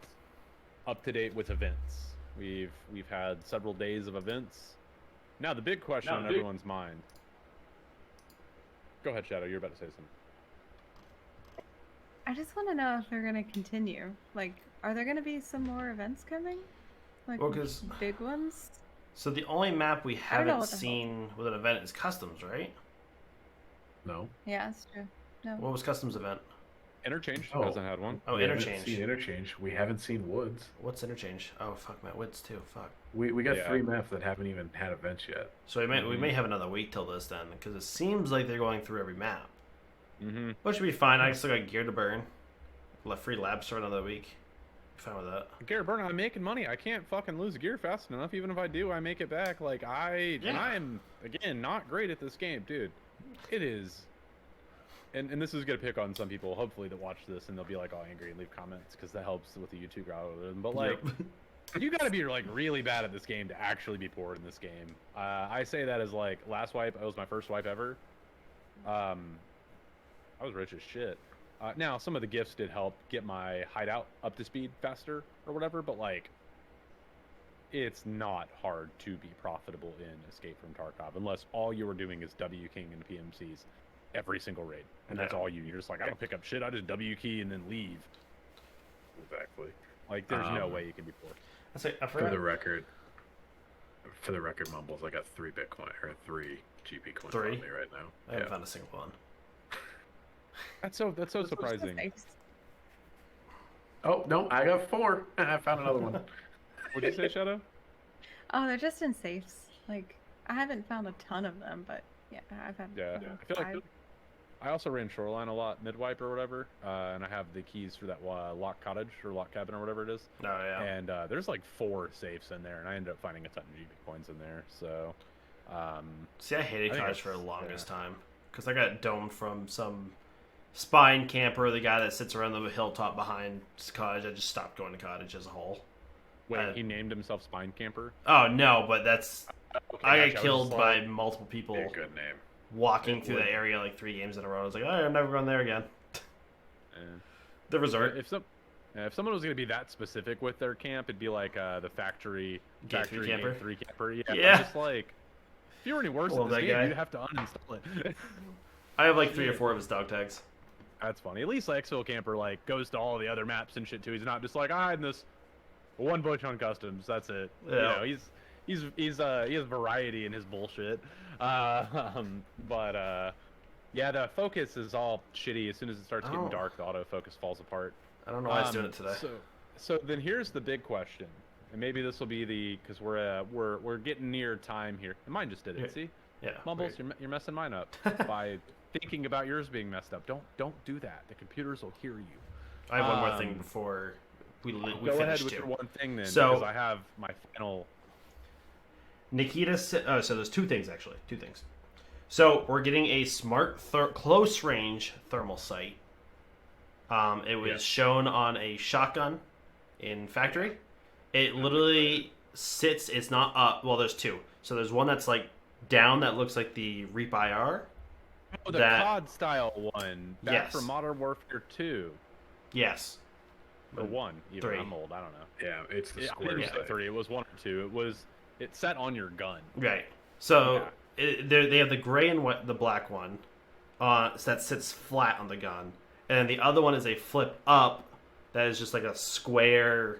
up to date with events. We've had several days of events. Now the big question on everyone's mind. Go ahead, Shadow. You're about to say something. I just want to know if they're going to continue. Like, are there going to be some more events coming? Like, Well, 'cause- big ones? So the only map we don't know haven't what the hell. seen with an event is customs, right? No. Yeah, that's true. No. What was customs event? Interchange Oh. hasn't had one. Oh, We haven't interchange. seen interchange. We haven't seen Woods. What's interchange? Oh fuck, Matt Woods too. Fuck. We got Yeah. 3 maps that haven't even had events yet. So we may have another week till this then, because it seems like they're going through every map. Mm-hmm. Which should be fine. I still got gear to burn. Free labs for another week. Fine with that. Gear burn, I'm making money. I can't fucking lose gear fast enough. Even if I do, I make it back. Like, and I am, again, not great at this game, dude. It is. And this is going to pick on some people, hopefully, that watch this, and they'll be, like, all angry and leave comments, because that helps with the YouTube algorithm. But, like, you got to be, like, really bad at this game to actually be poor in this game. I say that as, like, last wipe, it was my first wipe ever. I was rich as shit. Now, some of the gifts did help get my hideout up to speed faster or whatever, but, like, it's not hard to be profitable in Escape from Tarkov unless all you were doing is W King and PMCs every single raid. And that's all you're just like, I don't pick up shit, I just W key and then leave. Exactly. Like, there's no way you can be poor. For the record, Mumbles, I got 3 Bitcoin or 3 GP coins on me right now. I haven't found a single one. That's so surprising. Oh no, I got 4. I found another one. What did you say, Shadow? Oh, they're just in safes. Like, I haven't found a ton of them, but yeah, I've had. Yeah, I feel like I also ran Shoreline a lot, mid-wipe or whatever, and I have the keys for that lock cottage or lock cabin or whatever it is. Oh, yeah. And there's like 4 safes in there, and I ended up finding a ton of GP coins in there, so... See, I hated cottage for the longest time, because I got domed from some spine camper, the guy that sits around the hilltop behind cottage. I just stopped going to cottage as a whole. Wait, he named himself Spine Camper? Oh, no, but that's... Okay, I got killed by multiple people Good name. walking through that area like 3 games in a row. I was like, all right, I'm never going there again. The resort. If someone was going to be that specific with their camp, it'd be like the factory Gate 3 camper. Gate 3 camper. Yeah. Yeah. I'm just like, if you were any worse at this game, you'd have to uninstall it. I have like 3 or 4 of his dog tags. That's funny. At least like Exfil Camper like goes to all the other maps and shit too. He's not just like, I hide this one bush on customs. That's it. Yeah. You know, he has variety in his bullshit. Yeah, the focus is all shitty. As soon as it starts getting dark, the autofocus falls apart. I don't know why it's doing it today. So then here's the big question, and maybe this will be because we're getting near time here. And mine just did it. See? Yeah. Mumbles, you're messing mine up by thinking about yours being messed up. Don't do that. The computers will hear you. I have one more thing before we go finish ahead with too. your one thing then, So- because I have my final. Nikita, so there's 2 things actually. 2 things. So we're getting a smart close range thermal sight. It was shown on a shotgun in factory. It literally sits. It's not up. Well, there's 2. So there's one that's like down that looks like the Reap IR. Oh, the COD style one. Back from Modern Warfare 2. Yes. Or 1. Even 3. I'm old. I don't know. Yeah, it's the I square didn't say sight. 3. It was 1 or 2. It set on your gun. Right. So they have the gray and the black one that sits flat on the gun. And then the other one is a flip up that is just like a square,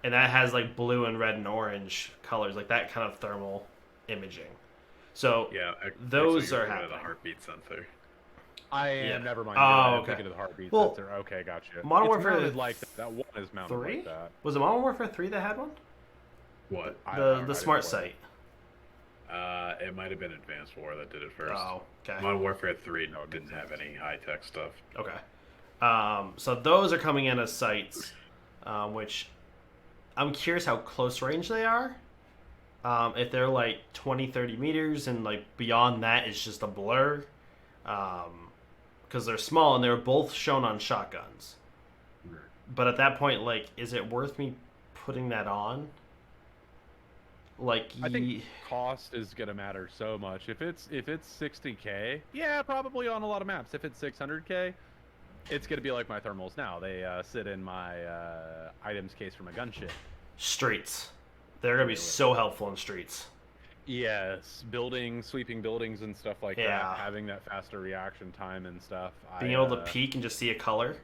and that has like blue and red and orange colors, like that kind of thermal imaging. So those are happening. The heartbeat sensor. Never mind. Oh, I'm okay. thinking of the heartbeat Well, sensor. Okay, gotcha. Modern It's Warfare mounted like that. That one is mounted 3? like that. Was it Modern Warfare 3 that had one? What? The smart sight. It might have been Advanced War that did it first. Oh, okay. Modern Warfare 3 didn't have any high-tech stuff. Okay. So those are coming in as sights, which I'm curious how close range they are. If they're like 20, 30 meters and like beyond that it's just a blur. Because they're small and they're both shown on shotguns. But at that point, like, is it worth me putting that on? Like, I think cost is gonna matter so much. If it's 60K, yeah, probably on a lot of maps. If it's 600K, it's gonna be like my thermals now. They sit in my items case for my gun shit. Streets. They're gonna be so helpful in streets. Yes, sweeping buildings and stuff like that. Having that faster reaction time and stuff. Being able to peek and just see a color.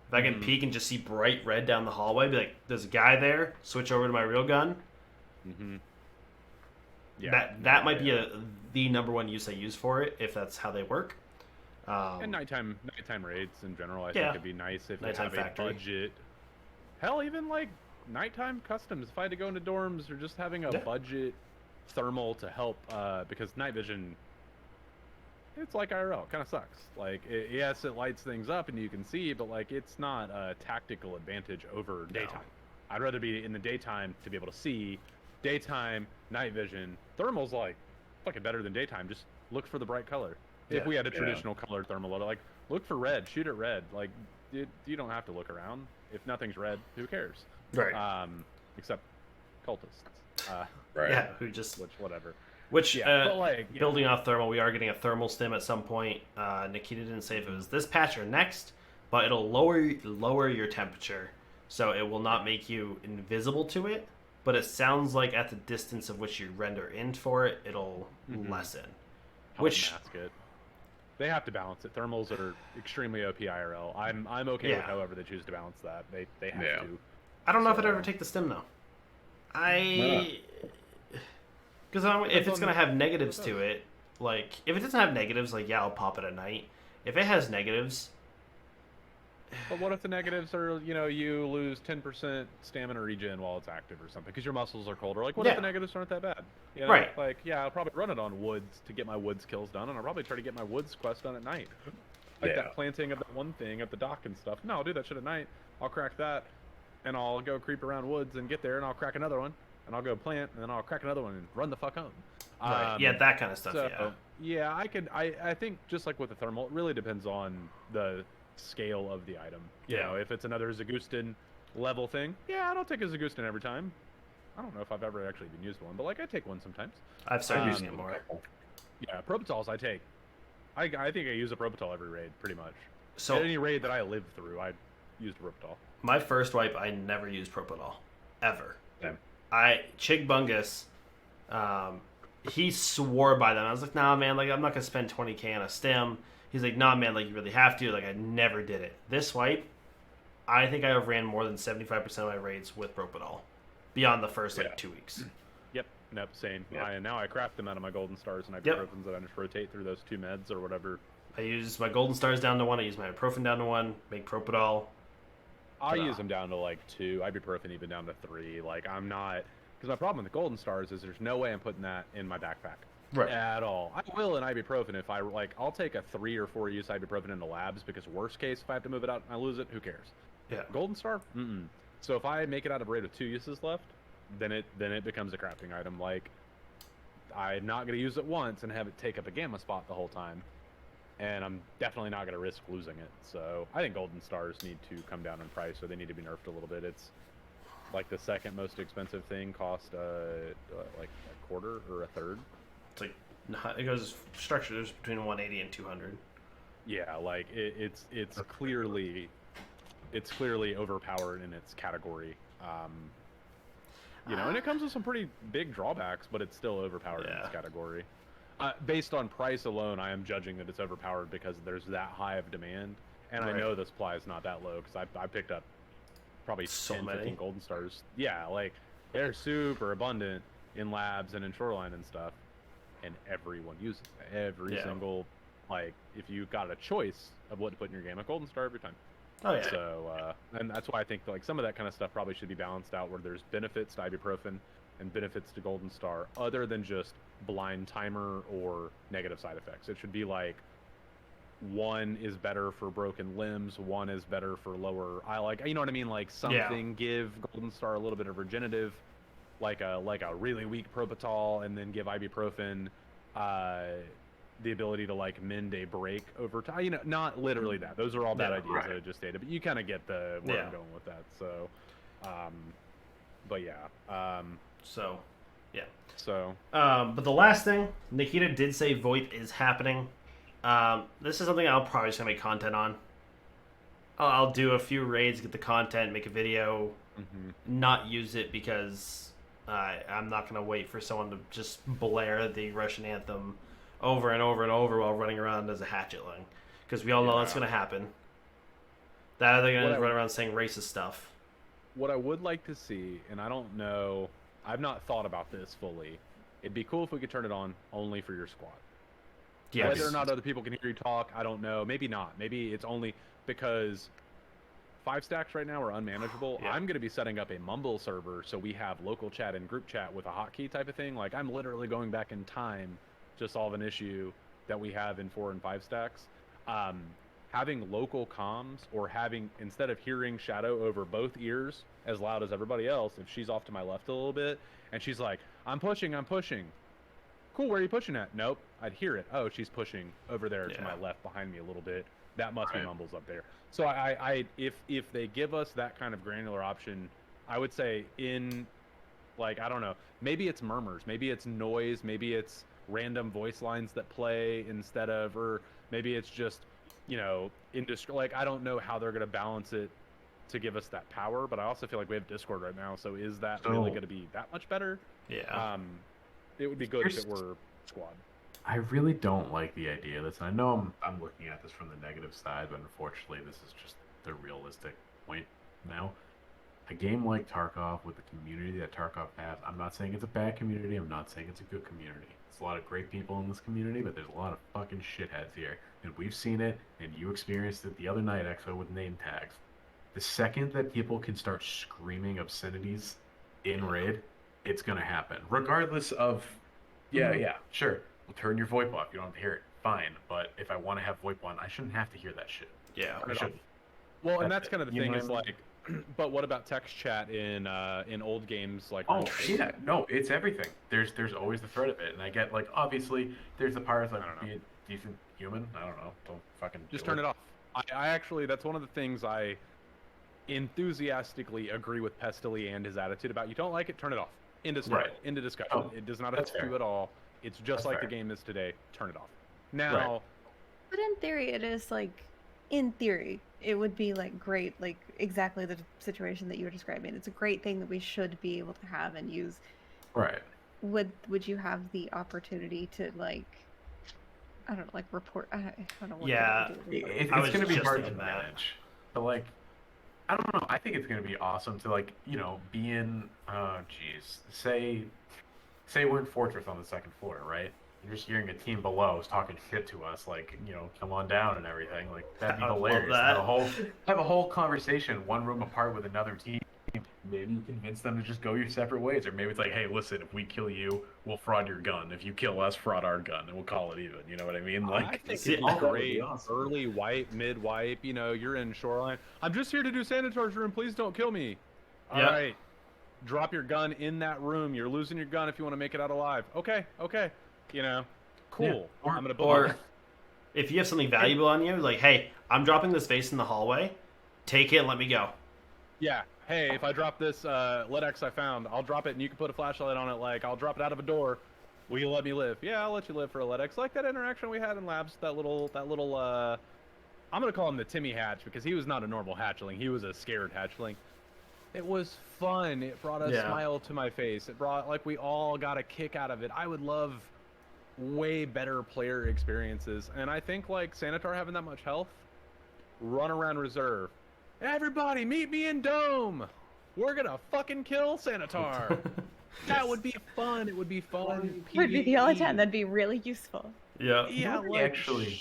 If I can peek and just see bright red down the hallway, be like, there's a guy there. Switch over to my real gun. Yeah, that might be the number one use I use for it, if that's how they work. And nighttime raids in general, I think it'd be nice if they have a budget. Hell, even like nighttime customs. If I had to go into dorms, or just having a budget thermal to help, because night vision it's like IRL. It kind of sucks. Like, yes, it lights things up and you can see, but like, it's not a tactical advantage over daytime. I'd rather be in the daytime to be able to see. Daytime, night vision. Thermal's like fucking better than daytime. Just look for the bright color. If we had a traditional colored thermal, like look for red, shoot at red. Like you don't have to look around. If nothing's red, who cares? Right. Except cultists. Right. Yeah, who just whatever. Which, but like, building off thermal, we are getting a thermal stim at some point. Nikita didn't say if it was this patch or next, but it'll lower your temperature, so it will not make you invisible to it. But it sounds like at the distance of which you render in for it, it'll lessen. Which mask it. They have to balance it. Thermals are extremely OP IRL. I'm okay with however they choose to balance that. They have to. I don't know if I'd ever take the stim though. Because if it's going to have negatives to it, like, if it doesn't have negatives, like, yeah, I'll pop it at night. If it has negatives... But what if the negatives are, you lose 10% stamina regen while it's active or something, because your muscles are colder? Like, what if the negatives aren't that bad? Right. Like, yeah, I'll probably run it on woods to get my woods kills done, and I'll probably try to get my woods quest done at night. Like that planting of that one thing at the dock and stuff. No, I'll do that shit at night. I'll crack that, and I'll go creep around woods and get there, and I'll crack another one. And I'll go plant, and then I'll crack another one and run the fuck home. Right. Yeah, that kind of stuff. Yeah, I think just like with the thermal, it really depends on the scale of the item. If it's another Zagustin level thing, I don't take a Zagustin every time. I don't know if I've ever actually been used one, but like I take one sometimes. I've started using it more. Yeah, Propitols I take. I think I use a Propital every raid, pretty much. So at any raid that I lived through, I used a Propital. My first wipe, I never used Propital, ever. Yeah. Chig Bungus, he swore by them. I was like, nah, man, like, I'm not going to spend 20k on a stem. He's like, nah, man, like, you really have to. Like, I never did it. This wipe, I think I ran more than 75% of my raids with Propital beyond the first, 2 weeks. Yep, nope, same. Yep. Now I craft them out of my golden stars and ibuprofens that I just rotate through those 2 meds or whatever. I use my golden stars down to 1. I use my ibuprofen down to 1. Make Propital. I use them down to like 2, ibuprofen even down to 3. Like, I'm not, because my problem with the golden stars is there's no way I'm putting that in my backpack at all. I will in ibuprofen if I'll take a 3 or 4 use ibuprofen into labs, because worst case if I have to move it out and I lose it, who cares? Yeah. Golden star, so if I make it out of raid with 2 uses left, then it becomes a crafting item. Like, I'm not going to use it once and have it take up a gamma spot the whole time. And I'm definitely not going to risk losing it. So I think golden stars need to come down in price, or they need to be nerfed a little bit. It's like the second most expensive thing, cost like a quarter or a third. It's like, it goes structures between 180 and 200. Yeah, like it's clearly overpowered in its category. And it comes with some pretty big drawbacks, but it's still overpowered in its category. Based on price alone, I am judging that it's overpowered because there's that high of demand, and I know the supply is not that low, because I picked up probably 15 golden stars. Yeah, like, they're super abundant in labs and in shoreline and stuff, and everyone uses it. Every single, like, if you got a choice of what to put in your game, a golden star every time. Oh yeah. So, and that's why I think like some of that kind of stuff probably should be balanced out, where there's benefits to ibuprofen and benefits to golden star, other than just blind timer or negative side effects. It should be like, one is better for broken limbs, one is better for lower you know what I mean? Like something give golden star a little bit of regenerative, like a really weak Propital, and then give ibuprofen the ability to like mend a break over time. Not literally that. Those are all bad ideas that I just stated, but you kind of get where I'm going with that. So, but yeah. But the last thing, Nikita did say VoIP is happening. This is something I'll probably just gonna make content on. I'll do a few raids, get the content, make a video, not use it because I'm not gonna wait for someone to just blare the Russian anthem over and over and over while running around as a hatchetling, because we all know that's gonna happen. That they're gonna run around saying racist stuff. What I would like to see, and I don't know, I've not thought about this fully. It'd be cool if we could turn it on only for your squad. Yes. Whether or not other people can hear you talk, I don't know. Maybe not. Maybe it's only because 5 stacks right now are unmanageable. Yeah. I'm going to be setting up a Mumble server so we have local chat and group chat with a hotkey type of thing. Like, I'm literally going back in time to solve an issue that we have in 4 and 5 stacks, having local comms, or having, instead of hearing Shadow over both ears as loud as everybody else, if she's off to my left a little bit and she's like, I'm pushing, cool, where are you pushing at? Nope, I'd hear it. Oh, she's pushing over there to my left behind me a little bit. That must be Mumbles up there. So if they give us that kind of granular option, I would say in, like, I don't know, maybe it's murmurs, maybe it's noise, maybe it's random voice lines that play instead of, or maybe it's just, you know, like, I don't know how they're going to balance it to give us that power, but I also feel like we have Discord right now, so is that really going to be that much better? Yeah. It would be good if it were squad. I really don't like the idea of this. And I know I'm looking at this from the negative side, but unfortunately, this is just the realistic point now. A game like Tarkov, with the community that Tarkov has, I'm not saying it's a bad community, I'm not saying it's a good community. There's a lot of great people in this community, but there's a lot of fucking shitheads here. And we've seen it, and you experienced it the other night, Exo, with name tags. The second that people can start screaming obscenities in raid, it's gonna happen. Regardless of, sure, we'll turn your VoIP off. You don't have to hear it. Fine. But if I want to have VoIP on, I shouldn't have to hear that shit. Yeah. I shouldn't. Well, and that's kind of the You thing know is what I mean? like, but what about text chat in old games like? Oh yeah, no, it's everything. There's always the threat of it, and I get, like, obviously there's the part of, like, be a decent human. I don't know. Don't fucking just turn it off. I actually, that's one of the things I enthusiastically agree with Pestily and his attitude about. You don't like it, turn it off. Into discussion. Oh, it does not affect you at all. It's just like the game is today. Turn it off. Now, but in theory, it is like, in theory, it would be like great, like exactly the situation that you were describing. It's a great thing that we should be able to have and use. Right. Would you have the opportunity to, like, I don't know, like report? I don't know. What It's going to be hard to manage, but, like, I don't know. I think it's going to be awesome to, like, you know, be in. Say we're in Fortress on the second floor, right? You're just hearing a team below is talking shit to us, like, you know, come on down and everything. Like, that'd be hilarious. Have a whole conversation, one room apart with another team. Maybe you convince them to just go your separate ways, or maybe it's like, hey, listen, if we kill you, we'll fraud your gun. If you kill us, fraud our gun, and we'll call it even. You know what I mean? Like, I think it'd be great. Awesome. Early wipe, mid wipe. You know, you're in Shoreline. I'm just here to do Sanitar's room. Please don't kill me. All right. Drop your gun in that room. You're losing your gun if you want to make it out alive. Okay. You know, cool. Yeah. I'm gonna. Or if you have something valuable on you, like, hey, I'm dropping this vase in the hallway. Take it and let me go. Yeah. Hey, if I drop this LEDX I found, I'll drop it and you can put a flashlight on it. Like, I'll drop it out of a door. Will you let me live? Yeah, I'll let you live for a LEDX. Like that interaction we had in labs. That little. I'm gonna call him the Timmy Hatch because he was not a normal hatchling. He was a scared hatchling. It was fun. It brought a smile to my face. It brought, like, we all got a kick out of it. I would love way better player experiences, and I think, like, Sanitar having that much health, run around reserve. Everybody meet me in Dome. We're gonna fucking kill Sanitar. That would be fun. It would be fun. It would be the only time. That'd be really useful. Yeah. Yeah, like, actually.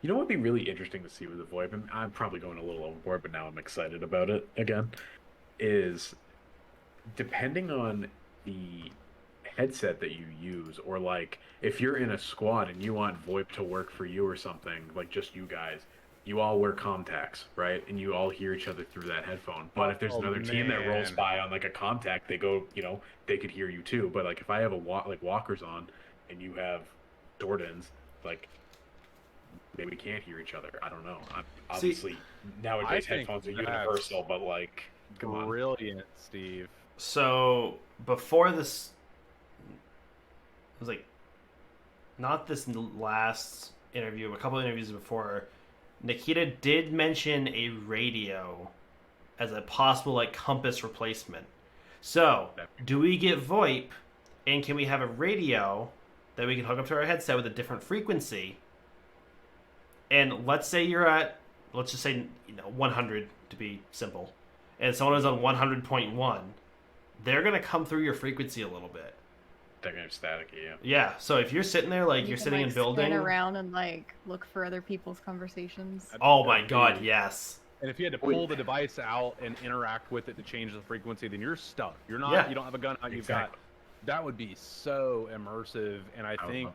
You know what would be really interesting to see with the VoIP, and I'm probably going a little overboard, but now I'm excited about it again, is depending on the headset that you use, or, like, if you're in a squad and you want VoIP to work for you or something, like just you guys, you all wear contacts, right? And you all hear each other through that headphone. But if there's another team that rolls by on, like, a contact, they go, you know, they could hear you too. But, like, if I have walkers on and you have Jordans, like, maybe we can't hear each other. I don't know. Obviously, nowadays headphones are universal, but, like, come on. Brilliant, Steve. So before this, it was like not this last interview, a couple of interviews before, Nikita did mention a radio as a possible, like, compass replacement. So do we get VoIP, and can we have a radio that we can hook up to our headset with a different frequency? And let's say you're at, let's just say, 100 to be simple, and someone is on 100.1, they're going to come through your frequency a little bit. They're going to static you. Yeah, so if you're sitting there, like, you're sitting in building. Spin around and, like, look for other people's conversations. Oh my god, yes. And if you had to pull the device out and interact with it to change the frequency, then you're stuck. You're not, you don't have a gun out, you've got, that would be so immersive, and I think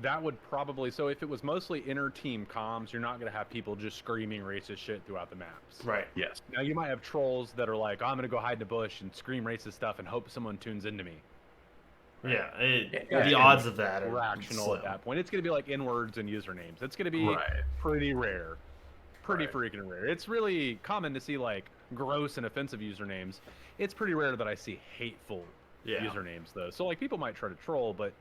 that would probably, so if it was mostly inter-team comms, you're not going to have people just screaming racist shit throughout the maps. Right. Yes. Now you might have trolls that are like, oh, I'm going to go hide in a bush and scream racist stuff and hope someone tunes into me. Yeah. Yeah, the yeah. odds of that are Fractional slim. at that point. It's going to be like N-words and usernames. It's going to be Right. pretty rare. Pretty Right. freaking rare. It's really common to see like gross and offensive usernames. It's pretty rare that I see hateful usernames though. So like people might try to troll, but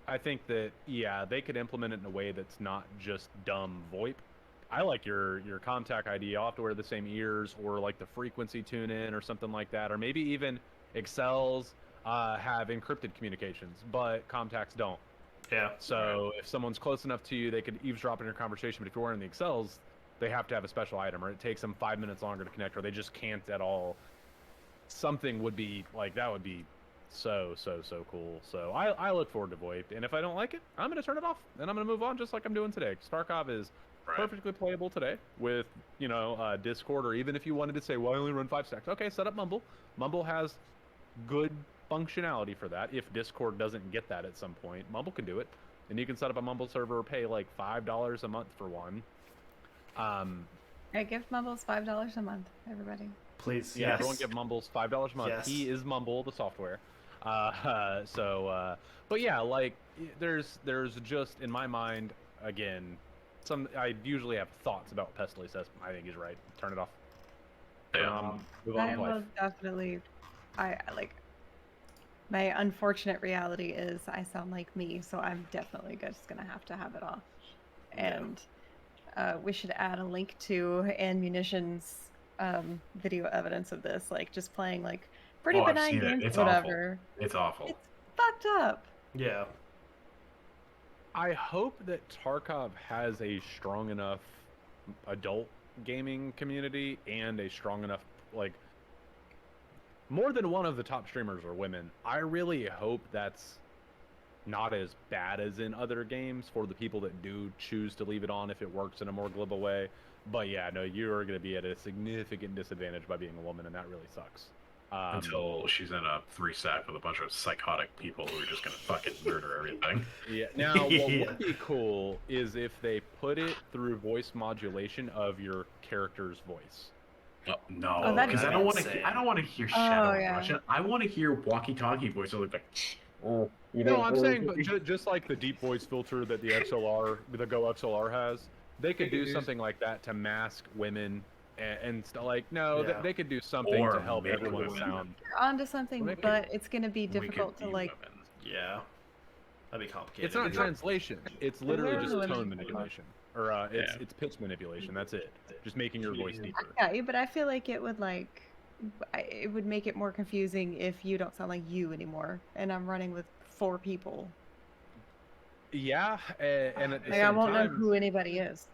I think that yeah, they could implement it in a way that's not just dumb VoIP. I like your contact ID. I'll have to wear the same ears or like the frequency tune in or something like that, or maybe even Excels have encrypted communications, but contacts don't. Yeah. So if someone's close enough to you, they could eavesdrop in your conversation. But if you're wearing the Excels, they have to have a special item, or it takes them 5 minutes longer to connect, or they just can't at all. Something would be like that would be so cool. So I look forward to VoIP, and if I don't like it, I'm gonna turn it off, and I'm gonna move on just like I'm doing today. Tarkov is perfectly playable today with Discord, or even if you wanted to say, well, I only run 5 stacks. Okay, set up Mumble. Mumble has good functionality for that. If Discord doesn't get that at some point, Mumble can do it, and you can set up a Mumble server, pay like $5 a month for one. I give Mumbles $5 a month, everybody. Please. Yeah, Yes. everyone give Mumbles $5 a month. Yes. He is Mumble, the software. But yeah, like there's just in my mind again, I usually have thoughts about what Pestily says. I think he's right. Turn it off. Move on I with will life. definitely. I like. My unfortunate reality is I sound like me, so I'm definitely just gonna have to have it off. And we should add a link to Ammunition's video evidence of this, like just playing like pretty I've benign seen it. games, It's whatever. awful. It's awful. It's fucked up. Yeah. I hope that Tarkov has a strong enough adult gaming community and a strong enough, like, more than one of the top streamers are women. I really hope that's not as bad as in other games for the people that do choose to leave it on if it works in a more global way. But yeah, no, you're going to be at a significant disadvantage by being a woman, and that really sucks. Until she's in a 3-stack with a bunch of psychotic people who are just gonna fucking murder everything. Yeah. Now, what would be cool is if they put it through voice modulation of your character's voice. Oh, no, Oh, that'd because be I don't want insane. to. I don't want to hear Shadow yeah. Russian. I want to hear walkie-talkie voice. So like, No, I'm saying, but just like the deep voice filter that the Go XLR has, they could do something like that to mask women and stuff. Like, no, Yeah. they could do something Or to help make everyone women. sound. You're onto something, Well, they but it's gonna be difficult to like. Yeah. That'd be complicated. It's not translation. It's literally just Literally. tone manipulation, or it's pitch manipulation. That's it. Just making your voice deeper. I got you, but I feel like it would like. It would make it more confusing if you don't sound like you anymore, and I'm running with 4 people. Yeah, and at the Like I same won't know time, who anybody is.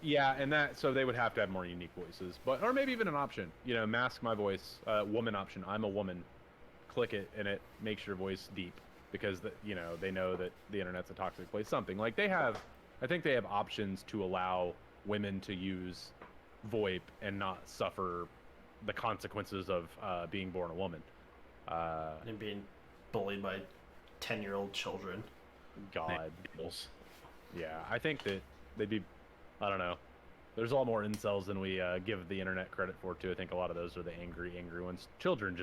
yeah, and that so they would have to have more unique voices, but or maybe even an option. Mask my voice, woman option. I'm a woman. Click it, and it makes your voice deep because they know that the internet's a toxic place. Something like I think they have options to allow women to use VoIP and not suffer the consequences of being born a woman. And being bullied by 10-year-old children. God. Yeah, I think that they'd be, I don't know. There's a lot more incels than we give the internet credit for, too. I think a lot of those are the angry ones. Children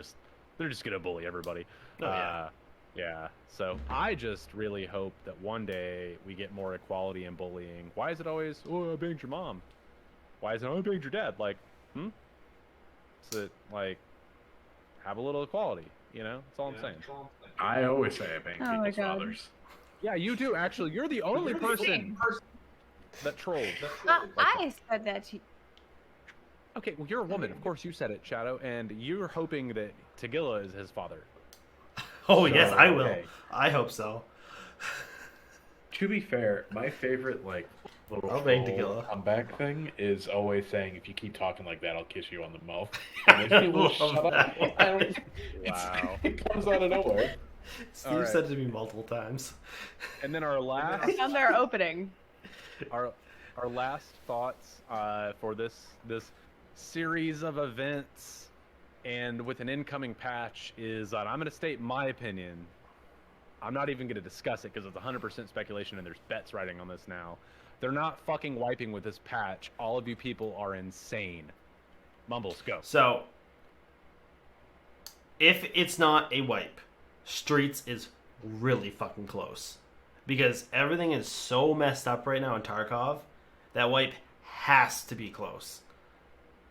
they're just going to bully everybody. Oh, yeah. Yeah, so I just really hope that one day we get more equality in bullying. Why is it always, oh, I banged your mom? Why is it, oh, I banged your dad? Like, So, like, have a little equality, That's all I'm saying. I always say I bang Oh my people's God. fathers. Yeah, you do, actually. You're the only person that trolls. I said that to you. Okay, well, you're a woman. Of course you said it, Shadow, and you're hoping that Tagilla is his father. Oh, yes, I will. okay. I hope so. To be fair, my favorite little I'll bang troll Tequila. comeback thing is always saying, "If you keep talking like that, I'll kiss you on the mouth." It makes people love shut up. that. I don't- Wow. it comes out of nowhere. Steve All right. said it to me multiple times. And then our last On their opening. our last thoughts for this series of events and with an incoming patch is I'm going to state my opinion. I'm not even going to discuss it because it's 100% speculation and there's bets riding on this now. They're not fucking wiping with this patch. All of you people are insane. Mumbles, go. So, if it's not a wipe, Streets is really fucking close. Because everything is so messed up right now in Tarkov, that wipe has to be close.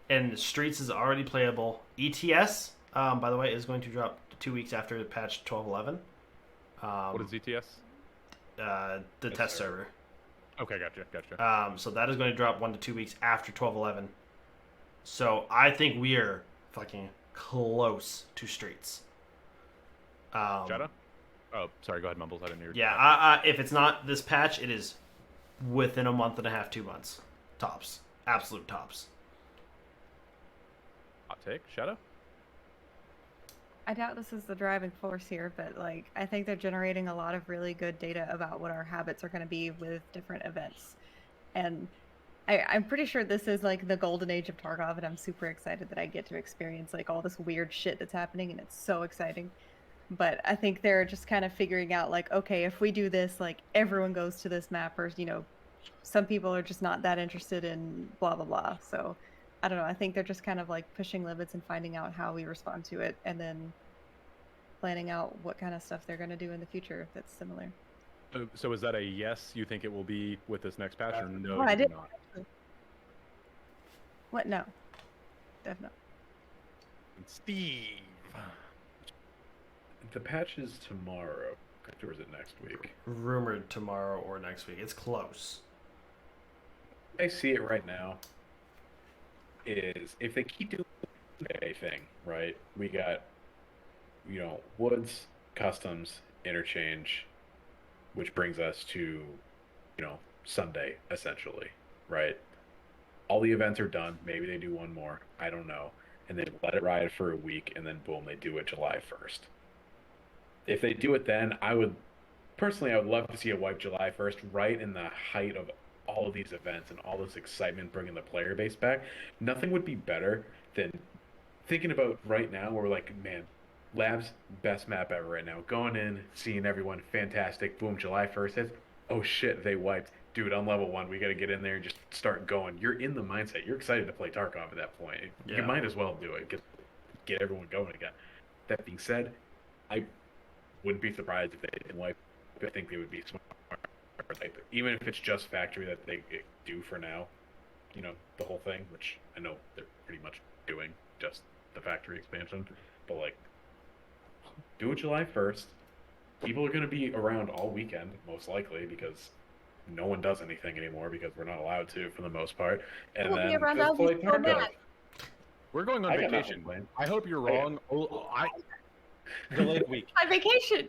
And Streets is already playable. ETS, by the way, is going to drop 2 weeks after patch 12.11. What is ETS? The test server. Okay, gotcha. So that is going to drop 1 to 2 weeks after 12.11. So I think we are fucking close to Streets. Shadow? Oh, sorry. Go ahead, Mumbles. I didn't hear. Yeah, if it's not this patch, it is within a month and a half, 2 months. Tops. Absolute tops. Hot take, Shadow? I doubt this is the driving force here, but like I think they're generating a lot of really good data about what our habits are going to be with different events, and I'm pretty sure this is like the golden age of Tarkov, and I'm super excited that I get to experience like all this weird shit that's happening, and it's so exciting. But I think they're just kind of figuring out like, okay, if we do this, like everyone goes to this map, or some people are just not that interested in blah blah blah. So I don't know. I think they're just kind of like pushing limits and finding out how we respond to it, and then planning out what kind of stuff they're going to do in the future that's similar. So is that a yes? You think it will be with this next patch, or no? I you do did not? What? No. Definitely. Steve. The patch is tomorrow, or is it next week? Rumored tomorrow or next week. It's close. I see it right now. Is if they keep doing a thing, right? We got, woods, customs, interchange, which brings us to, Sunday, essentially, right? All the events are done. Maybe they do one more. I don't know. And then let it ride for a week, and then boom, they do it July 1st. If they do it then, I would love to see a wipe July 1st, right in the height of all of these events and all this excitement bringing the player base back. Nothing would be better than thinking about right now where we're like, man, Lab's best map ever right now. Going in, seeing everyone, fantastic. Boom, July 1st hits. Oh shit, they wiped. Dude, on level 1, we got to get in there and just start going. You're in the mindset. You're excited to play Tarkov at that point. Yeah. You might as well do it. Get everyone going again. That being said, I wouldn't be surprised if they didn't wipe. I think they would be smart. Even if it's just factory that they do for now, the whole thing, which I know they're pretty much doing, just the factory expansion. But like, do it July 1st. People are going to be around all weekend, most likely, because no one does anything anymore because we're not allowed to for the most part. And We'll be then around just all play week so Tarkov. bad. We're going on I got nothing vacation. planned. I hope you're wrong. I delayed a week. My vacation.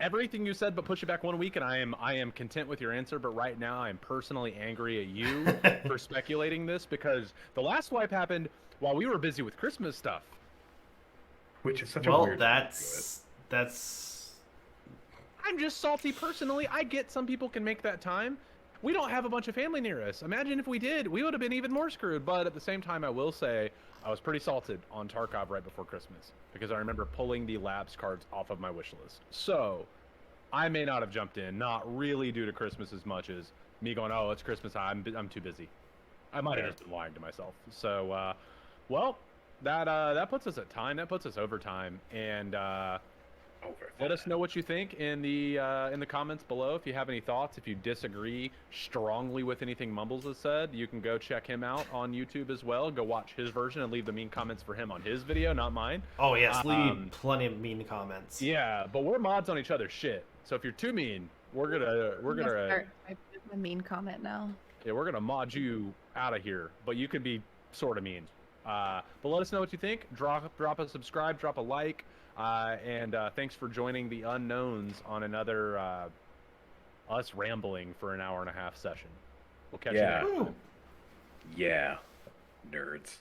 Everything you said, but push it back 1 week, and I am content with your answer. But right now, I am personally angry at you for speculating this because the last wipe happened while we were busy with Christmas stuff. Which is such a Well, weird that's I'm just salty personally. I get some people can make that time. We don't have a bunch of family near us. Imagine if we did, we would have been even more screwed. But at the same time, I will say I was pretty salted on Tarkov right before Christmas because I remember pulling the Labs cards off of my wish list. So I may not have jumped in, not really due to Christmas as much as me going, oh, it's Christmas. I'm too busy. I might have just been lying to myself. So, well, that puts us at time. That puts us overtime. And let us know what you think in the comments below. If you have any thoughts, if you disagree strongly with anything Mumbles has said, you can go check him out on YouTube as well. Go watch his version and leave the mean comments for him on his video, not mine. Oh yes, leave plenty of mean comments. Yeah, but we're mods on each other's shit. So if you're too mean, we're gonna start a mean comment now. Yeah, we're gonna mod you out of here. But you could be sort of mean. But let us know what you think. Drop a subscribe, drop a like. And thanks for joining the Unknowns on another us rambling for an hour and a half session. We'll catch you next time. Yeah, nerds.